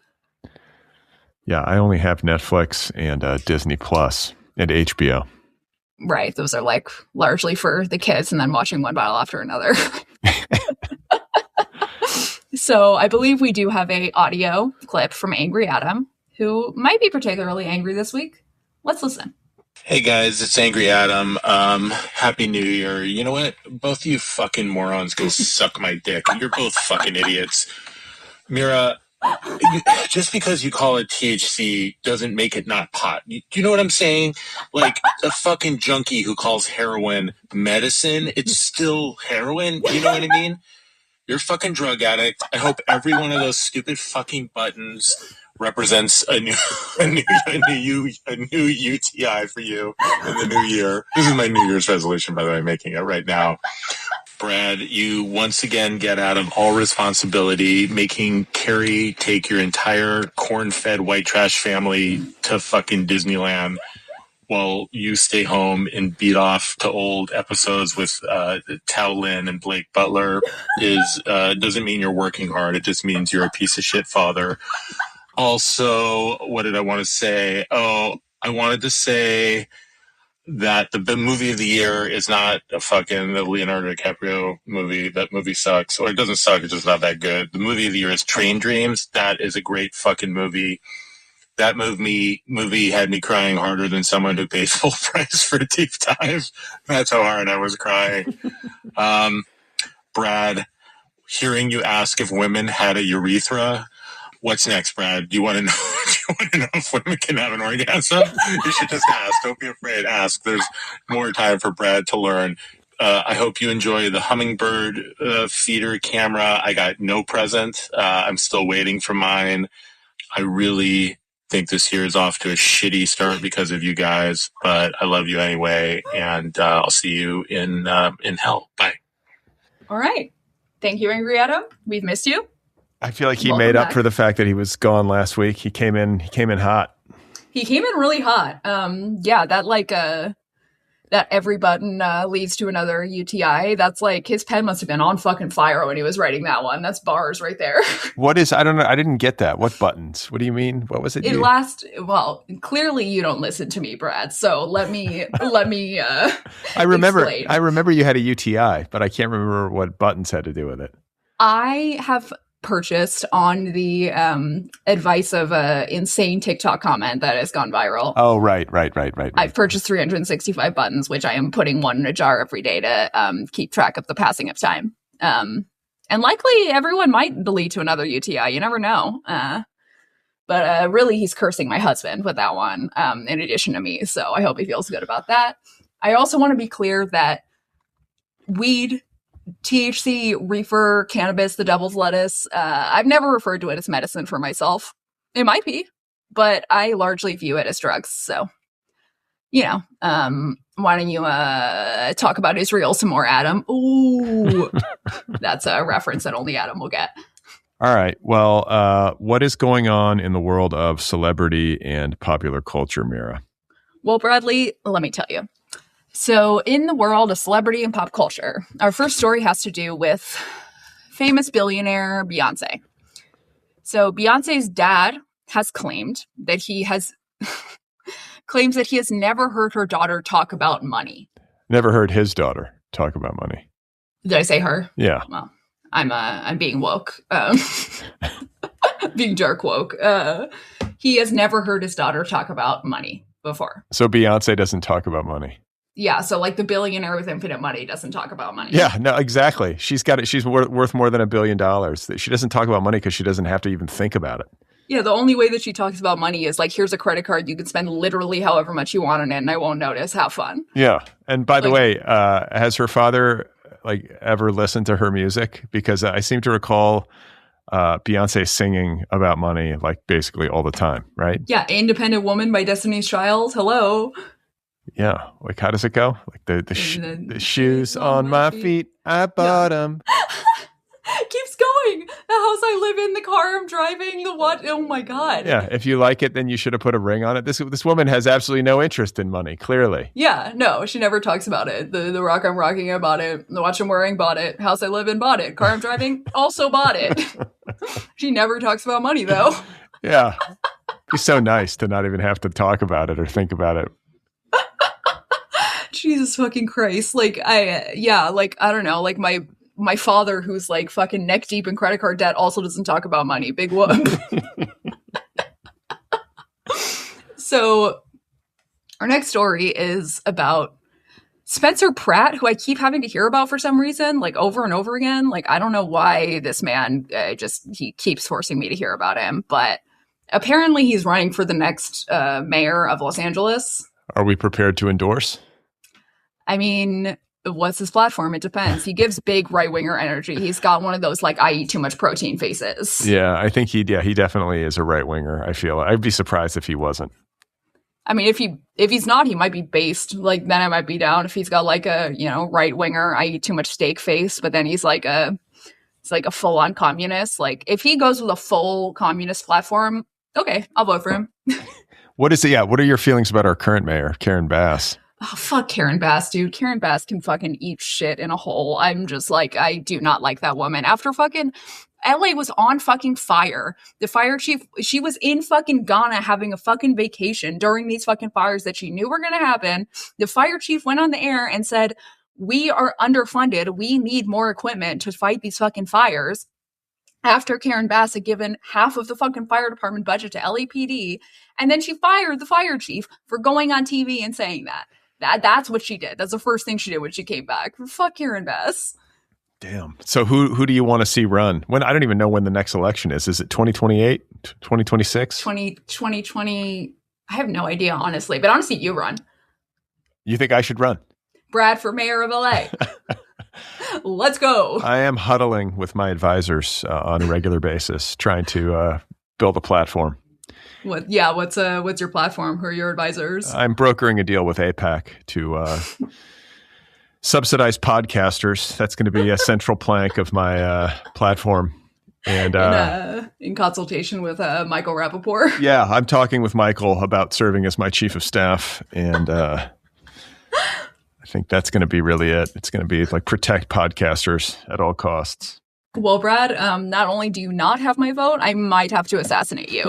S2: Yeah, I only have Netflix and Disney Plus and HBO.
S3: Right. Those are like largely for the kids and then watching one battle after another. So I believe we do have a audio clip from Angry Adam, who might be particularly angry this week. Let's listen.
S4: Hey guys, it's Angry Adam. Happy New Year. You know what? Both of you fucking morons go suck my dick. You're both fucking idiots. Mira, just because you call it THC doesn't make it not pot. Do you know what I'm saying? Like a fucking junkie who calls heroin medicine, it's still heroin. You know what I mean? You're a fucking drug addict. I hope every one of those stupid fucking buttons represents a new UTI for you in the new year. This is my New Year's resolution, by the way, I'm making it right now. Brad, you once again get out of all responsibility, making Carrie take your entire corn-fed white trash family to fucking Disneyland while you stay home and beat off to old episodes with Tao Lin and Blake Butler doesn't mean you're working hard. It just means you're a piece of shit father. Also, what did I want to say? Oh, I wanted to say that the movie of the year is not the Leonardo DiCaprio movie. That movie sucks. Or it doesn't suck, it's just not that good. The movie of the year is Train Dreams. That is a great fucking movie. That movie had me crying harder than someone who pays full price for a deep dive. That's how hard I was crying. Brad, hearing you ask if women had a urethra. What's next, Brad? Do you want to know? If women can have an orgasm? You should just ask. Don't be afraid. Ask. There's more time for Brad to learn. I hope you enjoy the hummingbird feeder camera. I got no present. I'm still waiting for mine. I really think this year is off to a shitty start because of you guys, but I love you anyway, and I'll see you in hell. Bye.
S3: All right. Thank you, Angry Adam. We've missed you.
S2: I feel like he made up for the fact that he was gone last week. He came in hot.
S3: He came in really hot. Yeah, that every button leads to another UTI. That's like his pen must have been on fucking fire when he was writing that one. That's bars right there.
S2: I don't know. I didn't get that. What buttons? What do you mean? What was it?
S3: Well, clearly you don't listen to me, Brad. So let me
S2: I remember you had a UTI, but I can't remember what buttons had to do with it.
S3: I have purchased on the advice of a insane TikTok comment that has gone viral.
S2: Oh, right.
S3: I've purchased 365 buttons, which I am putting one in a jar every day to keep track of the passing of time. And likely everyone might lead to another UTI. You never know. But really, he's cursing my husband with that one, in addition to me. So I hope he feels good about that. I also want to be clear that weed, THC, reefer, cannabis, the devil's lettuce. I've never referred to it as medicine for myself. It might be, but I largely view it as drugs. So, why don't you talk about Israel some more, Adam? Ooh, that's a reference that only Adam will get.
S2: All right. Well, what is going on in the world of celebrity and popular culture, Mira?
S3: Well, Bradley, let me tell you. So in the world of celebrity and pop culture, our first story has to do with famous billionaire Beyonce. So Beyonce's dad has claimed that he has never heard her daughter talk about money.
S2: Never heard his daughter talk about money.
S3: Did I say her?
S2: Yeah.
S3: Well, I'm being woke. Being dark woke. He has never heard his daughter talk about money before.
S2: So Beyonce doesn't talk about money.
S3: Yeah, so like the billionaire with infinite money doesn't talk about money.
S2: Yeah, no, exactly. She's got it. She's worth more than $1 billion. She doesn't talk about money because she doesn't have to even think about it.
S3: Yeah, the only way that she talks about money is like, here's a credit card. You can spend literally however much you want on it, and I won't notice. Have fun.
S2: Yeah. And by the
S3: Like-
S2: way, has her father like ever listened to her music? Because I seem to recall Beyonce singing about money like basically all the time, right?
S3: Yeah, Independent Woman by Destiny's Child. Hello.
S2: Yeah. Like, how does it go? Like the shoes on my feet, I bought them.
S3: Keeps going. The house I live in, the car I'm driving, the what? Oh my God.
S2: Yeah. If you like it, then you should have put a ring on it. This woman has absolutely no interest in money, clearly.
S3: Yeah, no, she never talks about it. The rock I'm rocking, I bought it. The watch I'm wearing, bought it. House I live in, bought it. Car I'm driving, also bought it. She never talks about money, though.
S2: Yeah. He's so nice to not even have to talk about it or think about it.
S3: Jesus fucking Christ. Like, I don't know. Like, my father, who's like fucking neck deep in credit card debt, also doesn't talk about money. Big whoop. So, our next story is about Spencer Pratt, who I keep having to hear about for some reason, like over and over again. Like, I don't know why this man he keeps forcing me to hear about him, but apparently he's running for the next mayor of Los Angeles.
S2: Are we prepared to endorse?
S3: I mean, what's his platform? It depends. He gives big right-winger energy. He's got one of those, like, I eat too much protein faces.
S2: Yeah, I think he definitely is a right winger. I feel I'd be surprised if he wasn't.
S3: I mean, if he's not, he might be based. Like, then I might be down if he's got like a, right winger, I eat too much steak face, but then he's like a full-on communist. Like, if he goes with a full communist platform, okay, I'll vote for him.
S2: What is it? Yeah, what are your feelings about our current mayor, Karen Bass?
S3: Oh, fuck Karen Bass, dude. Karen Bass can fucking eat shit in a hole. I'm just like, I do not like that woman. After fucking LA was on fucking fire. The fire chief, she was in fucking Ghana having a fucking vacation during these fucking fires that she knew were going to happen. The fire chief went on the air and said, we are underfunded. We need more equipment to fight these fucking fires. After Karen Bass had given half of the fucking fire department budget to LAPD, and then she fired the fire chief for going on TV and saying that. That's what she did. That's the first thing she did when she came back. Fuck Karen Bass.
S2: Damn. So who do you want to see run? When I don't even know when the next election is. Is it 2028? 2026?
S3: 2020. I have no idea, honestly. But I want to see you run.
S2: You think I should run?
S3: Brad for mayor of LA. Let's go.
S2: I am huddling with my advisors on a regular basis, trying to build a platform.
S3: What's your platform? Who are your advisors?
S2: I'm brokering a deal with APAC to subsidize podcasters. That's going to be a central plank of my platform. And
S3: in consultation with Michael Rappaport.
S2: Yeah, I'm talking with Michael about serving as my chief of staff. And I think that's going to be really it. It's going to be like protect podcasters at all costs.
S3: Well, Brad, not only do you not have my vote, I might have to assassinate you.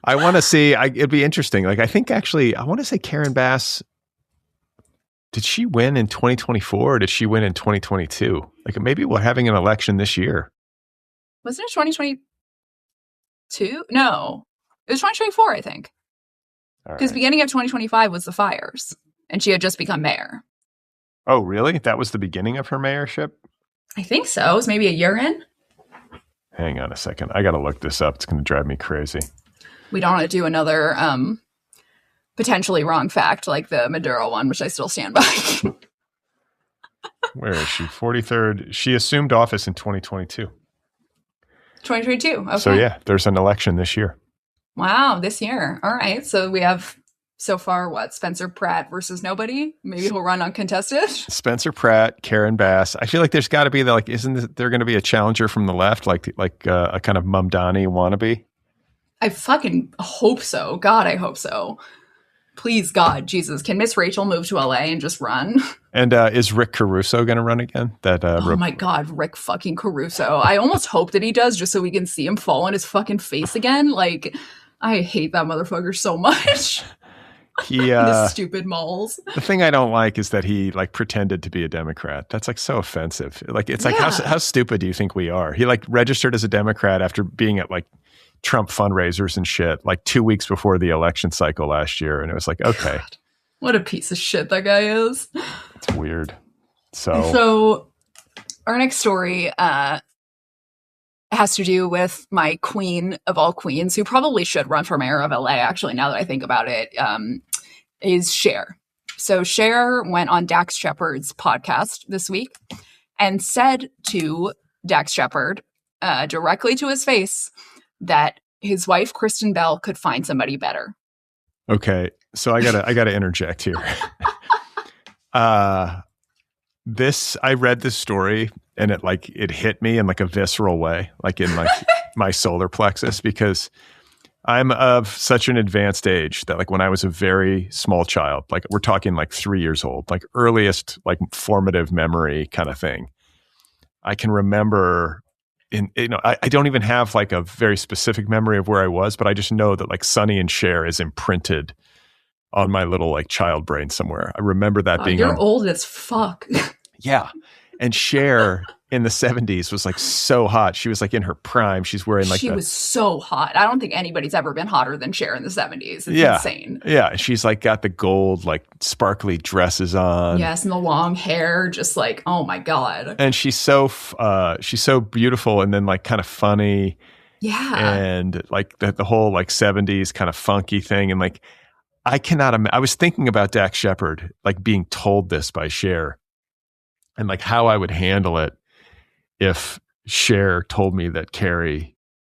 S2: I want to see, it'd be interesting. Like, I think actually, I want to say Karen Bass, did she win in 2024 or did she win in 2022? Like, maybe we're having an election this year.
S3: Wasn't it 2022? No, it was 2024, I think. Because beginning of 2025 was the fires, and she had just become mayor.
S2: Oh, really? That was the beginning of her mayorship?
S3: I think so. It was maybe a year in.
S2: Hang on a second. I got to look this up. It's going to drive me crazy.
S3: We don't want to do another potentially wrong fact like the Maduro one, which I still stand by.
S2: Where is she? 43rd. She assumed office in 2022.
S3: 2022. Okay.
S2: So, yeah, there's an election this year.
S3: Wow, this year. All right. So we have so far, Spencer Pratt versus nobody? Maybe he'll run uncontested?
S2: Spencer Pratt, Karen Bass. I feel like there's got to be, isn't there going to be a challenger from the left, like a kind of Mamdani wannabe?
S3: I fucking hope so. God, I hope so. Please, God, Jesus. Can Miss Rachel move to LA and just run?
S2: And is Rick Caruso going to run again?
S3: Oh my God, Rick fucking Caruso. I almost hope that he does just so we can see him fall on his fucking face again. Like, I hate that motherfucker so much. His stupid malls.
S2: The thing I don't like is that he pretended to be a Democrat. That's so offensive. It's like, how stupid do you think we are? He registered as a Democrat after being at Trump fundraisers and shit 2 weeks before the election cycle last year. And it was like, okay.
S3: God, what a piece of shit that guy is.
S2: It's weird. So
S3: our next story, has to do with my queen of all queens, who probably should run for mayor of LA, actually, now that I think about it, is Cher. So Cher went on Dax Shepard's podcast this week and said to Dax Shepard directly to his face that his wife, Kristen Bell, could find somebody better.
S2: Okay, so I gotta interject here. I read this story and it hit me in like a visceral way, like in like my solar plexus, because I'm of such an advanced age that like when I was a very small child, like we're talking like 3 years old, like earliest like formative memory kind of thing, I can remember I don't even have like a very specific memory of where I was, but I just know that like Sonny and Cher is imprinted on my little like child brain somewhere. I remember that being
S3: you're old as fuck.
S2: Yeah. And Cher in the 70s was like so hot. She was like in her prime. She's wearing like
S3: she was so hot. I don't think anybody's ever been hotter than Cher in the 70s. It's insane.
S2: Yeah. She's like got the gold, like sparkly dresses on.
S3: Yes, and the long hair, just like, oh my God.
S2: And she's so beautiful and then like kind of funny.
S3: Yeah.
S2: And like the whole like 70s kind of funky thing. And like, I was thinking about Dax Shepard, like being told this by Cher and like how I would handle it if Cher told me that Carrie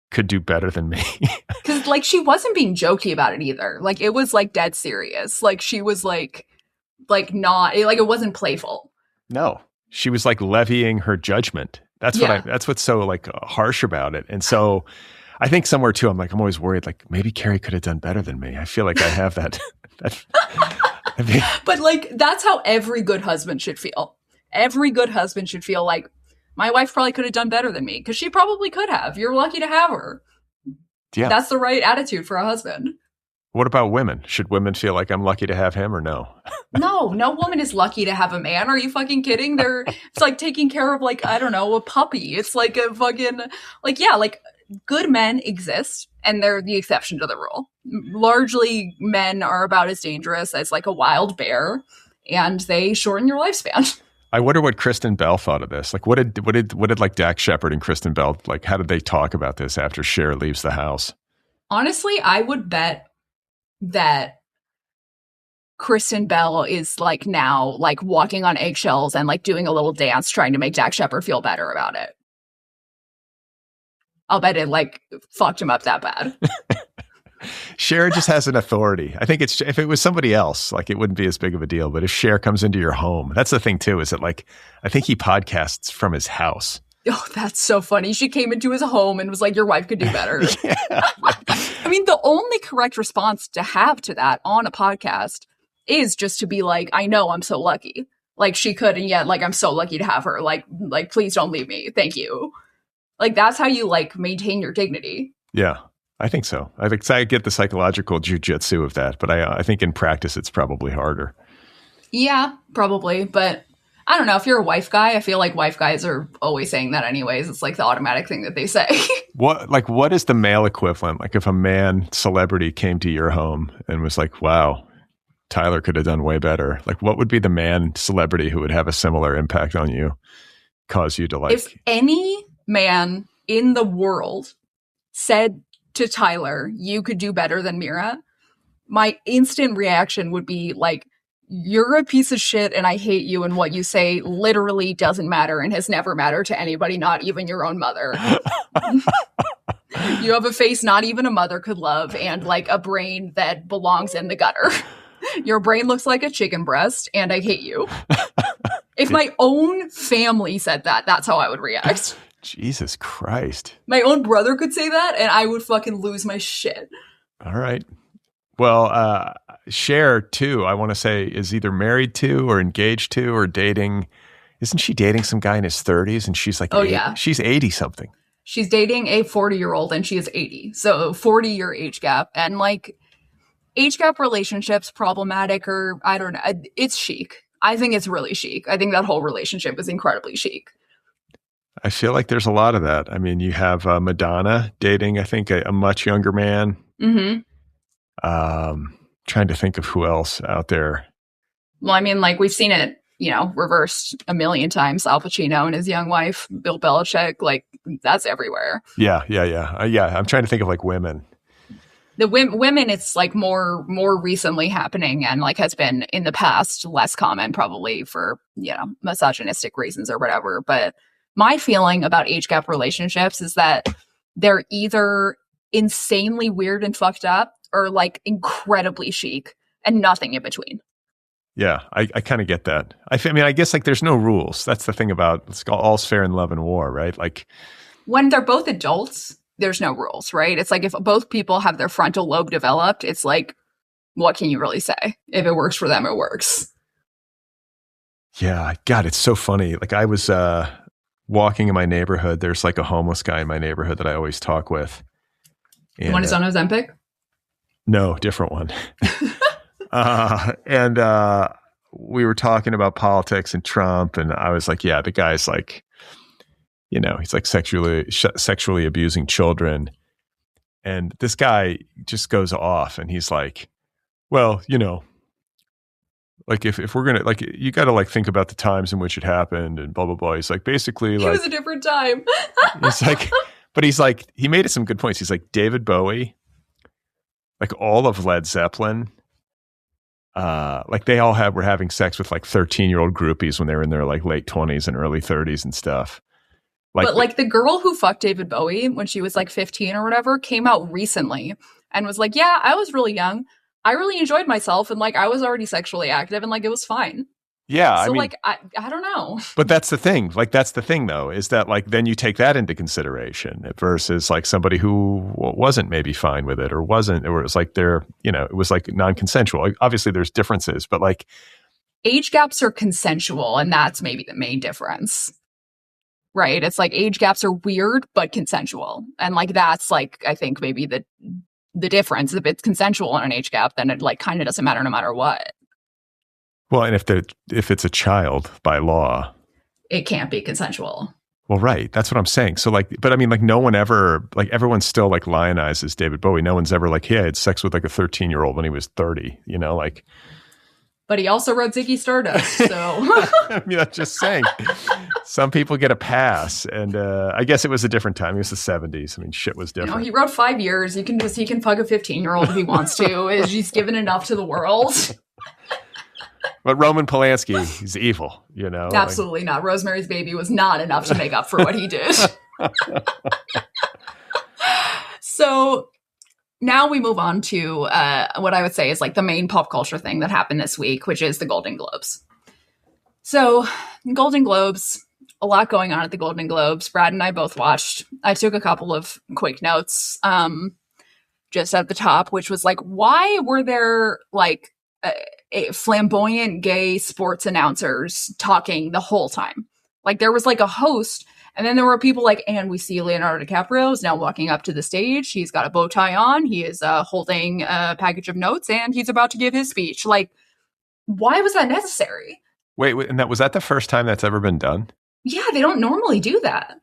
S2: could do better than me.
S3: Because like she wasn't being jokey about it either. Like it was like dead serious. Like she was like not like it wasn't playful.
S2: No, she was like levying her judgment. That's what's so like harsh about it. And so I think somewhere too, I'm always worried, like maybe Carrie could have done better than me. I feel like I have that.
S3: But like, that's how every good husband should feel. Every good husband should feel like my wife probably could have done better than me, because she probably could have. You're lucky to have her.
S2: Yeah.
S3: That's the right attitude for a husband.
S2: What about women? Should women feel like I'm lucky to have him or no?
S3: No woman is lucky to have a man. Are you fucking kidding? It's like taking care of like, I don't know, a puppy. It's like a fucking, like, yeah, like good men exist and they're the exception to the rule. Largely men are about as dangerous as like a wild bear and they shorten your lifespan.
S2: I wonder what Kristen Bell thought of this. Like, what did like Dax Shepard and Kristen Bell, like, how did they talk about this after Cher leaves the house?
S3: Honestly, I would bet that Kristen Bell is like now like walking on eggshells and like doing a little dance trying to make Dax Shepard feel better about it. I'll bet it like fucked him up that bad.
S2: Cher just has an authority. I think if it was somebody else, like it wouldn't be as big of a deal. But if Cher comes into your home, that's the thing too, is that like, I think he podcasts from his house.
S3: Oh, that's so funny. She came into his home and was like, your wife could do better. I mean, the only correct response to have to that on a podcast is just to be like, I know, I'm so lucky. Like she could, and yet like, I'm so lucky to have her. Like, please don't leave me. Thank you. Like, that's how you like maintain your dignity.
S2: Yeah. I think so. I get the psychological jujitsu of that, but I think in practice it's probably harder.
S3: Yeah, probably. But I don't know. If you're a wife guy, I feel like wife guys are always saying that anyways. It's like the automatic thing that they say. What is the male equivalent? Like if a man celebrity came to your home and was like, wow, Tyler could have done way better. Like what would be the man celebrity who would have a similar impact on you, cause you to like... If any man in the world said to Tyler, you could do better than Mira, my instant reaction would be like, you're a piece of shit and I hate you, and what you say literally doesn't matter and has never mattered to anybody, not even your own mother. You have a face not even a mother could love and like a brain that belongs in the gutter. Your brain looks like a chicken breast and I hate you. If my own family said that, that's how I would react.
S2: Jesus Christ.
S3: My own brother could say that and I would fucking lose my shit.
S2: All right. Well, Cher, too, I want to say, is either married to or engaged to or dating. Isn't she dating some guy in his 30s? And she's like,
S3: yeah.
S2: She's 80 something.
S3: She's dating a 40-year-old and she is 80. So 40-year age gap. And like age gap relationships, problematic, or I don't know. It's chic. I think it's really chic. I think that whole relationship is incredibly chic.
S2: I feel like there's a lot of that. I mean, you have Madonna dating, I think, a much younger man.
S3: Mm-hmm.
S2: Trying to think of who else out there.
S3: Well, I mean, like we've seen it reversed a million times. Al Pacino and his young wife, Bill Belichick, like that's everywhere.
S2: Yeah. I'm trying to think of like women.
S3: The women, it's like more recently happening and like has been in the past less common probably for, misogynistic reasons or whatever. But my feeling about age gap relationships is that they're either insanely weird and fucked up or like incredibly chic and nothing in between.
S2: Yeah, I kind of get that. I guess like there's no rules. That's the thing about all's fair in love and war, right? Like
S3: when they're both adults, there's no rules, right? It's like if both people have their frontal lobe developed, it's like, what can you really say? If it works for them, it works.
S2: Yeah, God, it's so funny. Like I was walking in my neighborhood. There's like a homeless guy in my neighborhood that I always talk with.
S3: And, one is on Ozempic?
S2: No, different one. And we were talking about politics and Trump, and I was like, yeah, the guy's like, he's like sexually abusing children. And this guy just goes off and he's like, well, like if we're going to, like, you got to like think about the times in which it happened and blah, blah, blah. He's like, basically like,
S3: it was a different time.
S2: It's like, but he's like, he made some good points. He's like David Bowie, like all of Led Zeppelin, like they all were having sex with like 13-year-old groupies when they were in their like late 20s and early 30s and stuff.
S3: But like the girl who fucked David Bowie when she was like 15 or whatever came out recently and was like, yeah, I was really young. I really enjoyed myself. And like, I was already sexually active and like, it was fine.
S2: Yeah.
S3: So like, I don't know. But
S2: that's the thing. Like, that's the thing though, is that like, then you take that into consideration versus like somebody who wasn't maybe fine with it or wasn't, or it was like it was like non-consensual. Like, obviously there's differences, but like.
S3: Age gaps are consensual. And that's maybe the main difference. Right. It's like age gaps are weird, but consensual. And like, that's like, I think maybe the difference. If it's consensual in an age gap, then it like kind of doesn't matter no matter what.
S2: Well, and if it's a child by law,
S3: it can't be consensual.
S2: Well, right. That's what I'm saying. So like, but I mean, like no one ever, like everyone still like lionizes David Bowie. No one's ever like, hey, I had sex with like a 13-year-old when he was 30, like.
S3: But he also wrote Ziggy Stardust, so.
S2: I mean, I'm just saying. Some people get a pass, and I guess it was a different time. It was the 70s. I mean, shit was different.
S3: He wrote 5 years. He can fuck a 15-year-old if he wants to. He's given enough to the world.
S2: But Roman Polanski, he's evil,
S3: Absolutely not. Rosemary's Baby was not enough to make up for what he did. So now we move on to what I would say is like the main pop culture thing that happened this week, which is the Golden Globes. So Golden Globes, a lot going on at the Golden Globes. Brad and I both watched. I took a couple of quick notes just at the top, which was like, why were there like flamboyant gay sports announcers talking the whole time? Like there was like a host. And then there were people like, and we see Leonardo DiCaprio is now walking up to the stage. He's got a bow tie on. He is holding a package of notes and he's about to give his speech. Like, why was that necessary?
S2: Wait, and was that the first time that's ever been done?
S3: Yeah, they don't normally do that.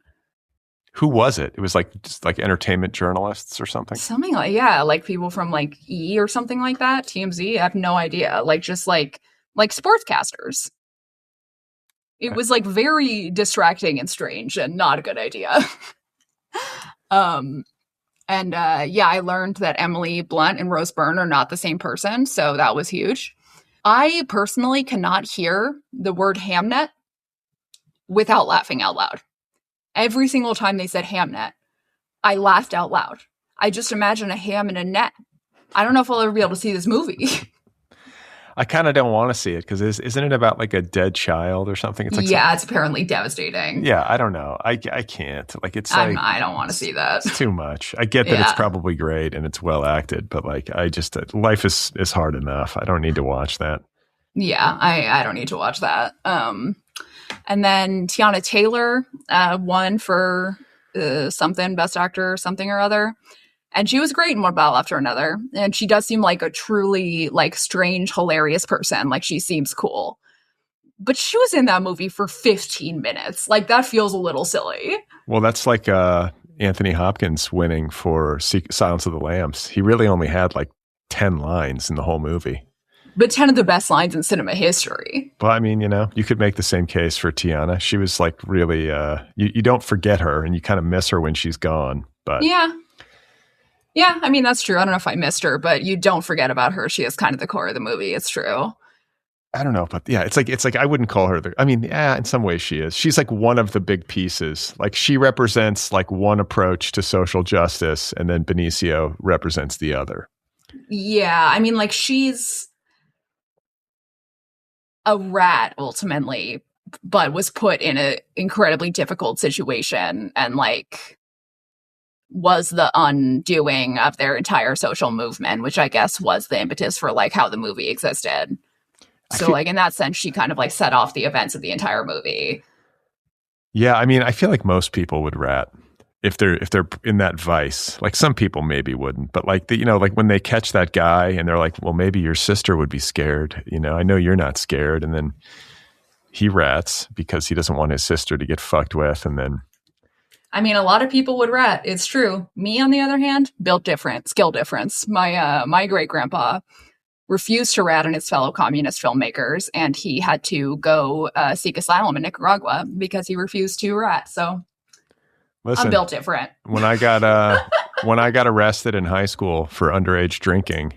S2: Who was it? It was like just like entertainment journalists or something?
S3: Something like, yeah, like people from like E! Or something like that. TMZ, I have no idea. Like just like sportscasters. It was like very distracting and strange and not a good idea. I learned that Emily Blunt and Rose Byrne are not the same person. So that was huge. I personally cannot hear the word Hamnet without laughing out loud. Every single time they said Hamnet, I laughed out loud. I just imagine a ham in a net. I don't know if I'll ever be able to see this movie.
S2: I kind of don't want to see it because isn't it about like a dead child or something? It's like
S3: it's apparently devastating.
S2: Yeah, I don't know. I can't. Like it's like
S3: I don't want to see that.
S2: It's too much. I get that it's probably great and it's well acted, but like I just life is hard enough. I don't need to watch that.
S3: Yeah, I don't need to watch that. And then Tiana Taylor won for something, Best Actor, something or other. And she was great in One Battle After Another. And she does seem like a truly like strange, hilarious person. Like she seems cool. But she was in that movie for 15 minutes. Like that feels a little silly.
S2: Well, that's like Anthony Hopkins winning for Silence of the Lambs. He really only had like 10 lines in the whole movie.
S3: But 10 of the best lines in cinema history.
S2: Well, I mean, you could make the same case for Tiana. She was like really, you don't forget her and you kind of miss her when she's gone. But
S3: yeah, I mean, that's true. I don't know if I missed her, but you don't forget about her. She is kind of the core of the movie. It's true.
S2: I don't know, but yeah, it's like I wouldn't call her in some ways she is. She's like one of the big pieces. Like she represents like one approach to social justice, and then Benicio represents the other.
S3: Yeah, I mean, like she's a rat ultimately, but was put in an incredibly difficult situation and like was the undoing of their entire social movement, which I guess was the impetus for like how the movie existed. So like in that sense, she kind of like set off the events of the entire movie.
S2: Yeah, I mean, I feel like most people would rat if they're in that vice. Like some people maybe wouldn't, but like like when they catch that guy and they're like, well, maybe your sister would be scared. I know you're not scared, and then he rats because he doesn't want his sister to get fucked with, and then.
S3: I mean, a lot of people would rat. It's true. Me, on the other hand, built different, skill difference. My great grandpa refused to rat on his fellow communist filmmakers, and he had to go seek asylum in Nicaragua because he refused to rat. So
S2: listen,
S3: I'm built different.
S2: When I got arrested in high school for underage drinking,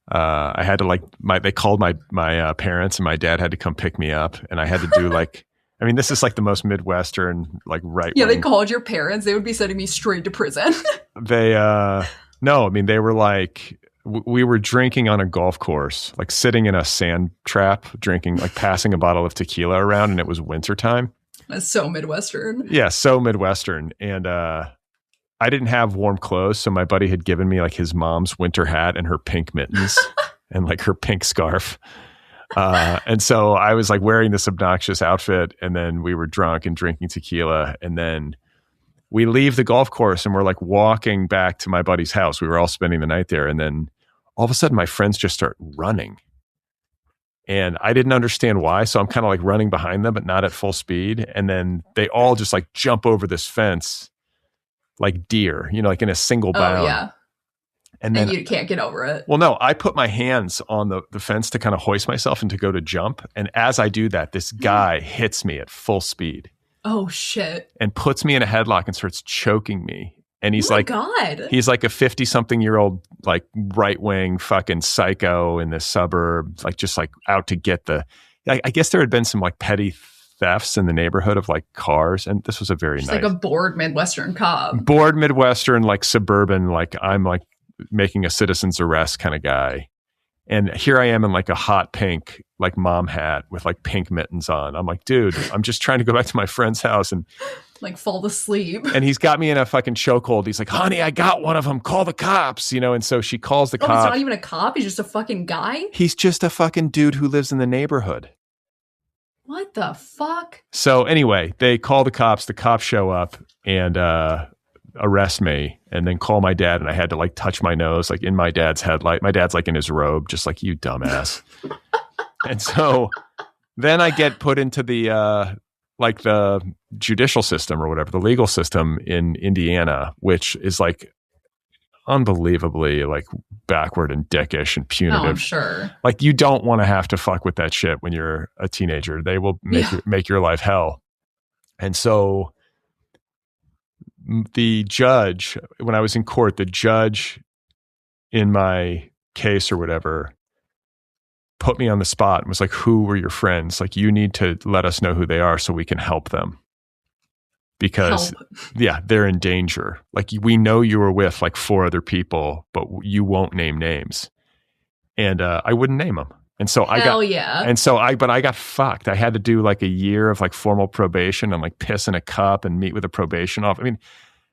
S2: I had to they called my parents, and my dad had to come pick me up, and I had to do like. I mean, this is like the most Midwestern, like right.
S3: Yeah, they called your parents. They would be sending me straight to prison.
S2: No, I mean, they were like, we were drinking on a golf course, like sitting in a sand trap, drinking, like passing a bottle of tequila around, and it was wintertime.
S3: That's so Midwestern.
S2: Yeah, so Midwestern. And I didn't have warm clothes, so my buddy had given me like his mom's winter hat and her pink mittens and like her pink scarf. And so I was like wearing this obnoxious outfit, and then we were drunk and drinking tequila, and then we leave the golf course and we're like walking back to my buddy's house. We were all spending the night there, and then all of a sudden my friends just start running, and I didn't understand why. So I'm kind of like running behind them, but not at full speed. And then they all just like jump over this fence like deer, like in a single bound.
S3: Oh, yeah. And then you can't get over it.
S2: Well, no, I put my hands on the fence to kind of hoist myself and to go to jump. And as I do that, this guy hits me at full speed.
S3: Oh, shit.
S2: And puts me in a headlock and starts choking me. And he's
S3: God.
S2: He's like a 50-something-year-old, like right-wing fucking psycho in the suburb, like just like out to get I guess there had been some like petty thefts in the neighborhood of like cars. And this was a very nice.
S3: Like a bored Midwestern cop.
S2: Bored Midwestern, like suburban, like I'm like making a citizen's arrest kind of guy. And here I am in like a hot pink, like mom hat with like pink mittens on. I'm like, dude, I'm just trying to go back to my friend's house and
S3: like fall asleep.
S2: And he's got me in a fucking chokehold. He's like, honey, I got one of them. Call the cops, And so she calls the cop.
S3: He's not even a cop. He's just a fucking guy.
S2: He's just a fucking dude who lives in the neighborhood.
S3: What the fuck?
S2: So anyway, they call the cops. The cops show up and arrest me, and then call my dad, and I had to like touch my nose like in my dad's headlight. My dad's like in his robe, just like, you dumbass. And so then I get put into the like the judicial system or whatever, the legal system in Indiana, which is like unbelievably like backward and dickish and punitive.
S3: Oh, I'm sure.
S2: Like you don't want to have to fuck with that shit when you're a teenager. They will make your life hell. And so the judge, when I was in court, the judge in my case or whatever put me on the spot and was like, who were your friends? Like, you need to let us know who they are so we can help them. Because, they're in danger. Like, we know you were with like 4 other people, but you won't name names. And I wouldn't name them. And so I got fucked. I had to do like a year of like formal probation and like piss in a cup and meet with a probation officer. I mean,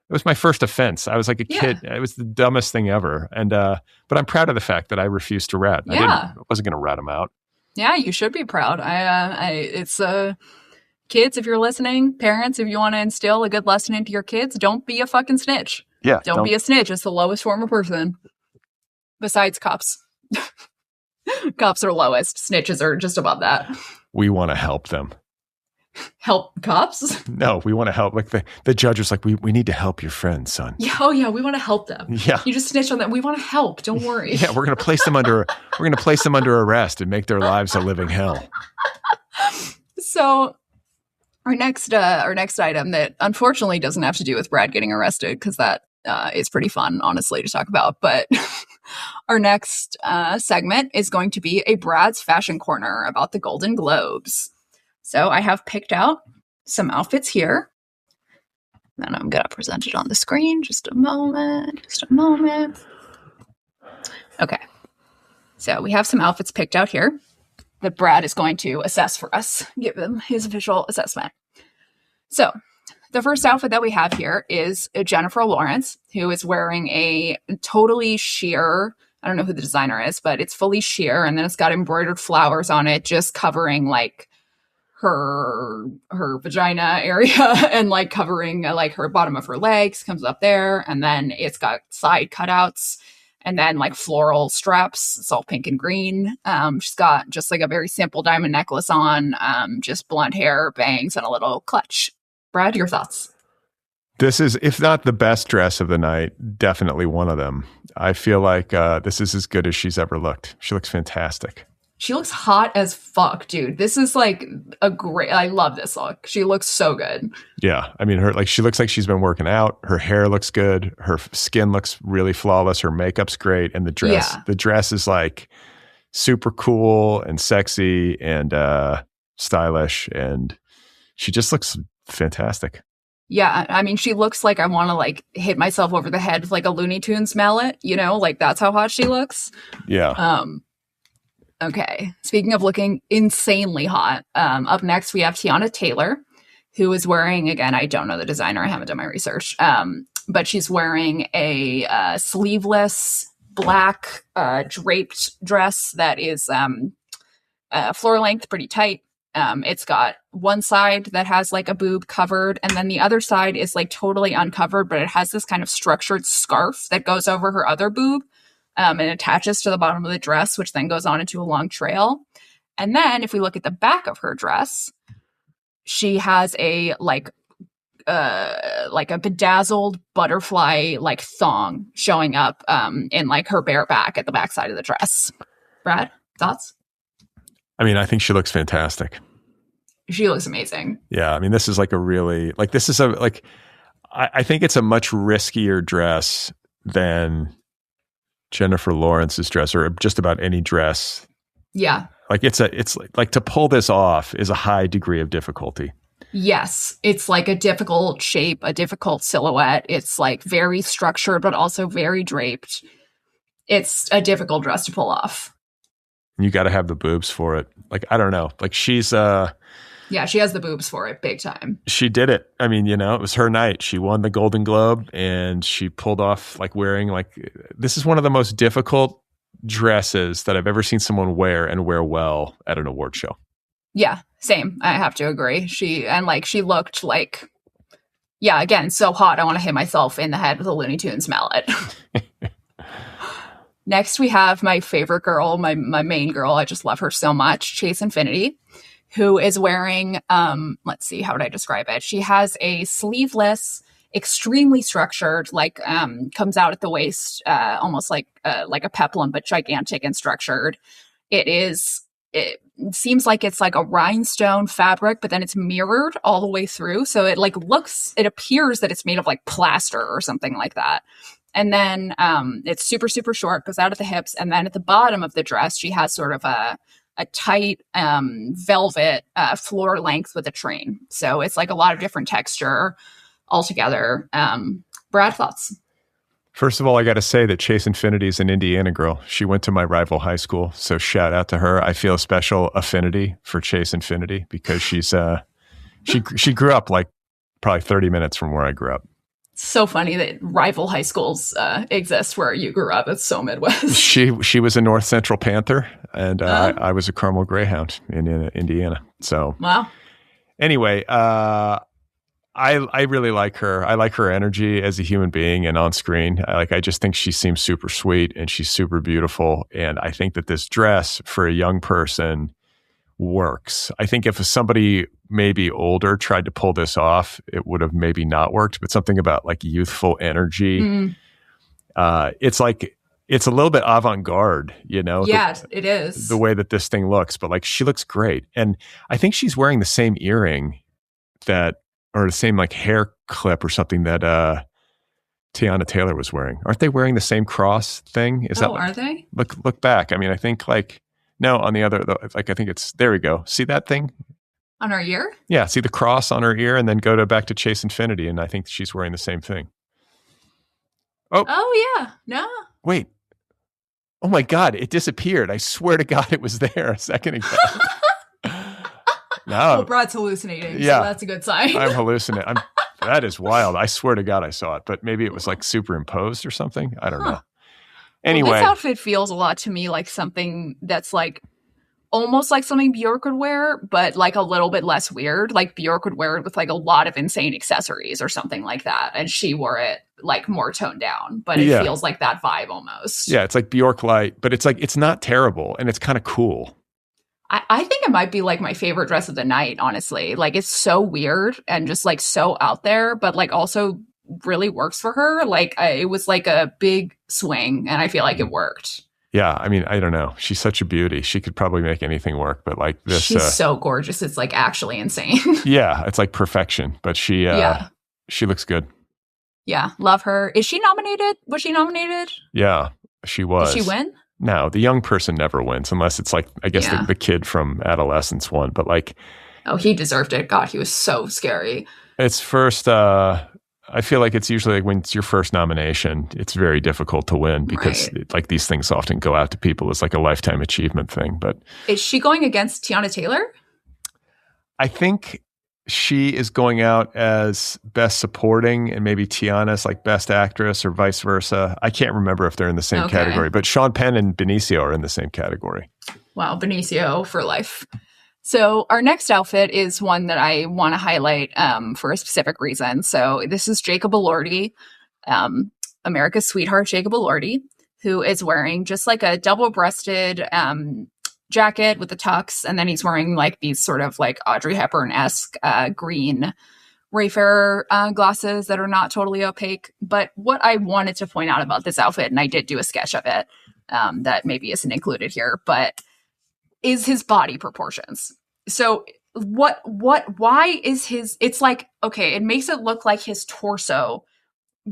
S2: it was my first offense. I was like a kid. It was the dumbest thing ever. And, but I'm proud of the fact that I refused to rat. I wasn't going to rat them out.
S3: Yeah, you should be proud. It's kids, if you're listening, parents, if you want to instill a good lesson into your kids, don't be a fucking snitch.
S2: Yeah.
S3: Don't be a snitch. It's the lowest form of person. Besides cops. Cops are lowest. Snitches are just above that.
S2: We want to help them.
S3: Help cops?
S2: No, we want to help. Like the judge was like, we need to help your friend, son.
S3: Yeah, oh yeah, we want to help them.
S2: Yeah.
S3: You just snitched on them. We want to help. Don't worry.
S2: Yeah, we're going to place them under arrest and make their lives a living hell.
S3: So our next item that unfortunately doesn't have to do with Brad getting arrested, because that is pretty fun, honestly, to talk about. But our next segment is going to be a Brad's Fashion Corner about the Golden Globes. So I have picked out some outfits here. And I'm going to present it on the screen. Just a moment. Okay. So we have some outfits picked out here that Brad is going to assess for us, give him his visual assessment. So the first outfit that we have here is Jennifer Lawrence, who is wearing a totally sheer, I don't know who the designer is, but it's fully sheer, and then it's got embroidered flowers on it, just covering like her vagina area and like covering like her bottom of her legs comes up there, and then it's got side cutouts and then like floral straps. It's all pink and green. She's got just like a very simple diamond necklace on, just blonde hair, bangs, and a little clutch. Brad, your thoughts?
S2: This is, if not the best dress of the night, definitely one of them. I feel like this is as good as she's ever looked. She looks fantastic.
S3: She looks hot as fuck, dude. This is like I love this look. She looks so good.
S2: Yeah. I mean, she looks like she's been working out. Her hair looks good. Her skin looks really flawless. Her makeup's great. And the dress is like super cool and sexy and stylish. And she just looks fantastic.
S3: Yeah. I mean, she looks like I want to like hit myself over the head with like a Looney Tunes mallet, like that's how hot she looks.
S2: Yeah.
S3: Okay. Speaking of looking insanely hot, up next we have Tiana Taylor, who is wearing, again, I don't know the designer, I haven't done my research, but she's wearing a sleeveless black draped dress that is floor length, pretty tight. It's got one side that has like a boob covered, and then the other side is like totally uncovered, but it has this kind of structured scarf that goes over her other boob. And attaches to the bottom of the dress, which then goes on into a long trail. And then if we look at the back of her dress, she has a like a bedazzled butterfly like thong showing up in like her bare back at the back side of the dress. Brad, thoughts?
S2: I mean, I think she looks fantastic.
S3: She looks amazing.
S2: Yeah. I mean, this is like I think it's a much riskier dress than Jennifer Lawrence's dress, or just about any dress.
S3: Yeah.
S2: Like it's like to pull this off is a high degree of difficulty.
S3: Yes. It's like a difficult shape, a difficult silhouette. It's like very structured, but also very draped. It's a difficult dress to pull off.
S2: You got to have the boobs for it. Like, I don't know. Like she's,
S3: yeah, she has the boobs for it big time.
S2: She did it. I mean, it was her night. She won the Golden Globe and she pulled off like wearing this is one of the most difficult dresses that I've ever seen someone wear and wear well at an award show.
S3: Yeah, same. I have to agree. She looked like, yeah, again, so hot. I want to hit myself in the head with a Looney Tunes mallet. Next, we have my favorite girl, my main girl. I just love her so much. Chase Infinity, who is wearing, let's see, how would I describe it? She has a sleeveless, extremely structured, comes out at the waist, almost like a peplum, but gigantic and structured. It seems like it's like a rhinestone fabric, but then it's mirrored all the way through. So it it appears that it's made of like plaster or something like that. And then it's super, super short, goes out at the hips. And then at the bottom of the dress, she has sort of a tight velvet floor length with a train. So it's like a lot of different texture altogether. Brad, thoughts?
S2: First of all, I got to say that Chase Infinity is an Indiana girl. She went to my rival high school, so shout out to her. I feel a special affinity for Chase Infinity because she's she grew up like probably 30 minutes from where I grew up.
S3: So funny that rival high schools exist where you grew up. It's so Midwest.
S2: She was a North Central Panther, and I was a Carmel Greyhound in Indiana. So
S3: wow.
S2: Anyway, I really like her. I like her energy as a human being and on screen. I just think she seems super sweet and she's super beautiful. And I think that this dress for a young person works. I think if somebody maybe older tried to pull this off, it would have maybe not worked, but something about like youthful energy. It's like, it's a little bit avant-garde, you know?
S3: Yeah, it is.
S2: The way that this thing looks, but like she looks great. And I think she's wearing the same earring or the same like hair clip or something that Tiana Taylor was wearing. Aren't they wearing the same cross thing?
S3: Are they?
S2: Look back. I mean, I think like, no, on the other, like I think it's, there we go. See that thing?
S3: On her ear?
S2: Yeah, see the cross on her ear and then go back to Chase Infinity and I think she's wearing the same thing.
S3: Oh yeah. No.
S2: Wait. Oh my God, it disappeared. I swear to God it was there a second ago. No.
S3: Brad's hallucinating.
S2: Yeah.
S3: So that's a good sign.
S2: I'm hallucinating. That is wild. I swear to God I saw it, but maybe it was like superimposed or something. I don't know. Anyway.
S3: Well, this outfit feels a lot to me like something that's like almost like something Bjork would wear, but like a little bit less weird. Like Bjork would wear it with like a lot of insane accessories or something like that. And she wore it like more toned down, but it feels like that vibe almost.
S2: Yeah, it's like Bjork light, but it's like, it's not terrible and it's kind of cool.
S3: I think it might be like my favorite dress of the night, honestly. Like it's so weird and just like so out there, but like also really works for her. Like it was like a big swing and I feel like it worked.
S2: Yeah, I mean, I don't know. She's such a beauty. She could probably make anything work, but like this...
S3: She's so gorgeous. It's like actually insane.
S2: Yeah, it's like perfection, but she looks good.
S3: Yeah, love her. Is she nominated? Was she nominated?
S2: Yeah, she was.
S3: Did she win?
S2: No, the young person never wins unless it's like, I guess the kid from Adolescence won, but like...
S3: Oh, he deserved it. God, he was so scary.
S2: It's first... I feel like it's usually like when it's your first nomination, it's very difficult to win because like these things often go out to people as like a lifetime achievement thing. But
S3: is she going against Tiana Taylor?
S2: I think she is going out as best supporting and maybe Tiana's like best actress or vice versa. I can't remember if they're in the same category, but Sean Penn and Benicio are in the same category. Wow,
S3: Benicio for life. So our next outfit is one that I want to highlight for a specific reason. So this is Jacob Elordi, America's sweetheart Jacob Elordi, who is wearing just like a double-breasted jacket with the tux, and then he's wearing like these sort of like Audrey Hepburn-esque green Wayfarer glasses that are not totally opaque. But what I wanted to point out about this outfit, and I did do a sketch of it that maybe isn't included here, but is his body proportions. So why is it's like, okay, it makes it look like his torso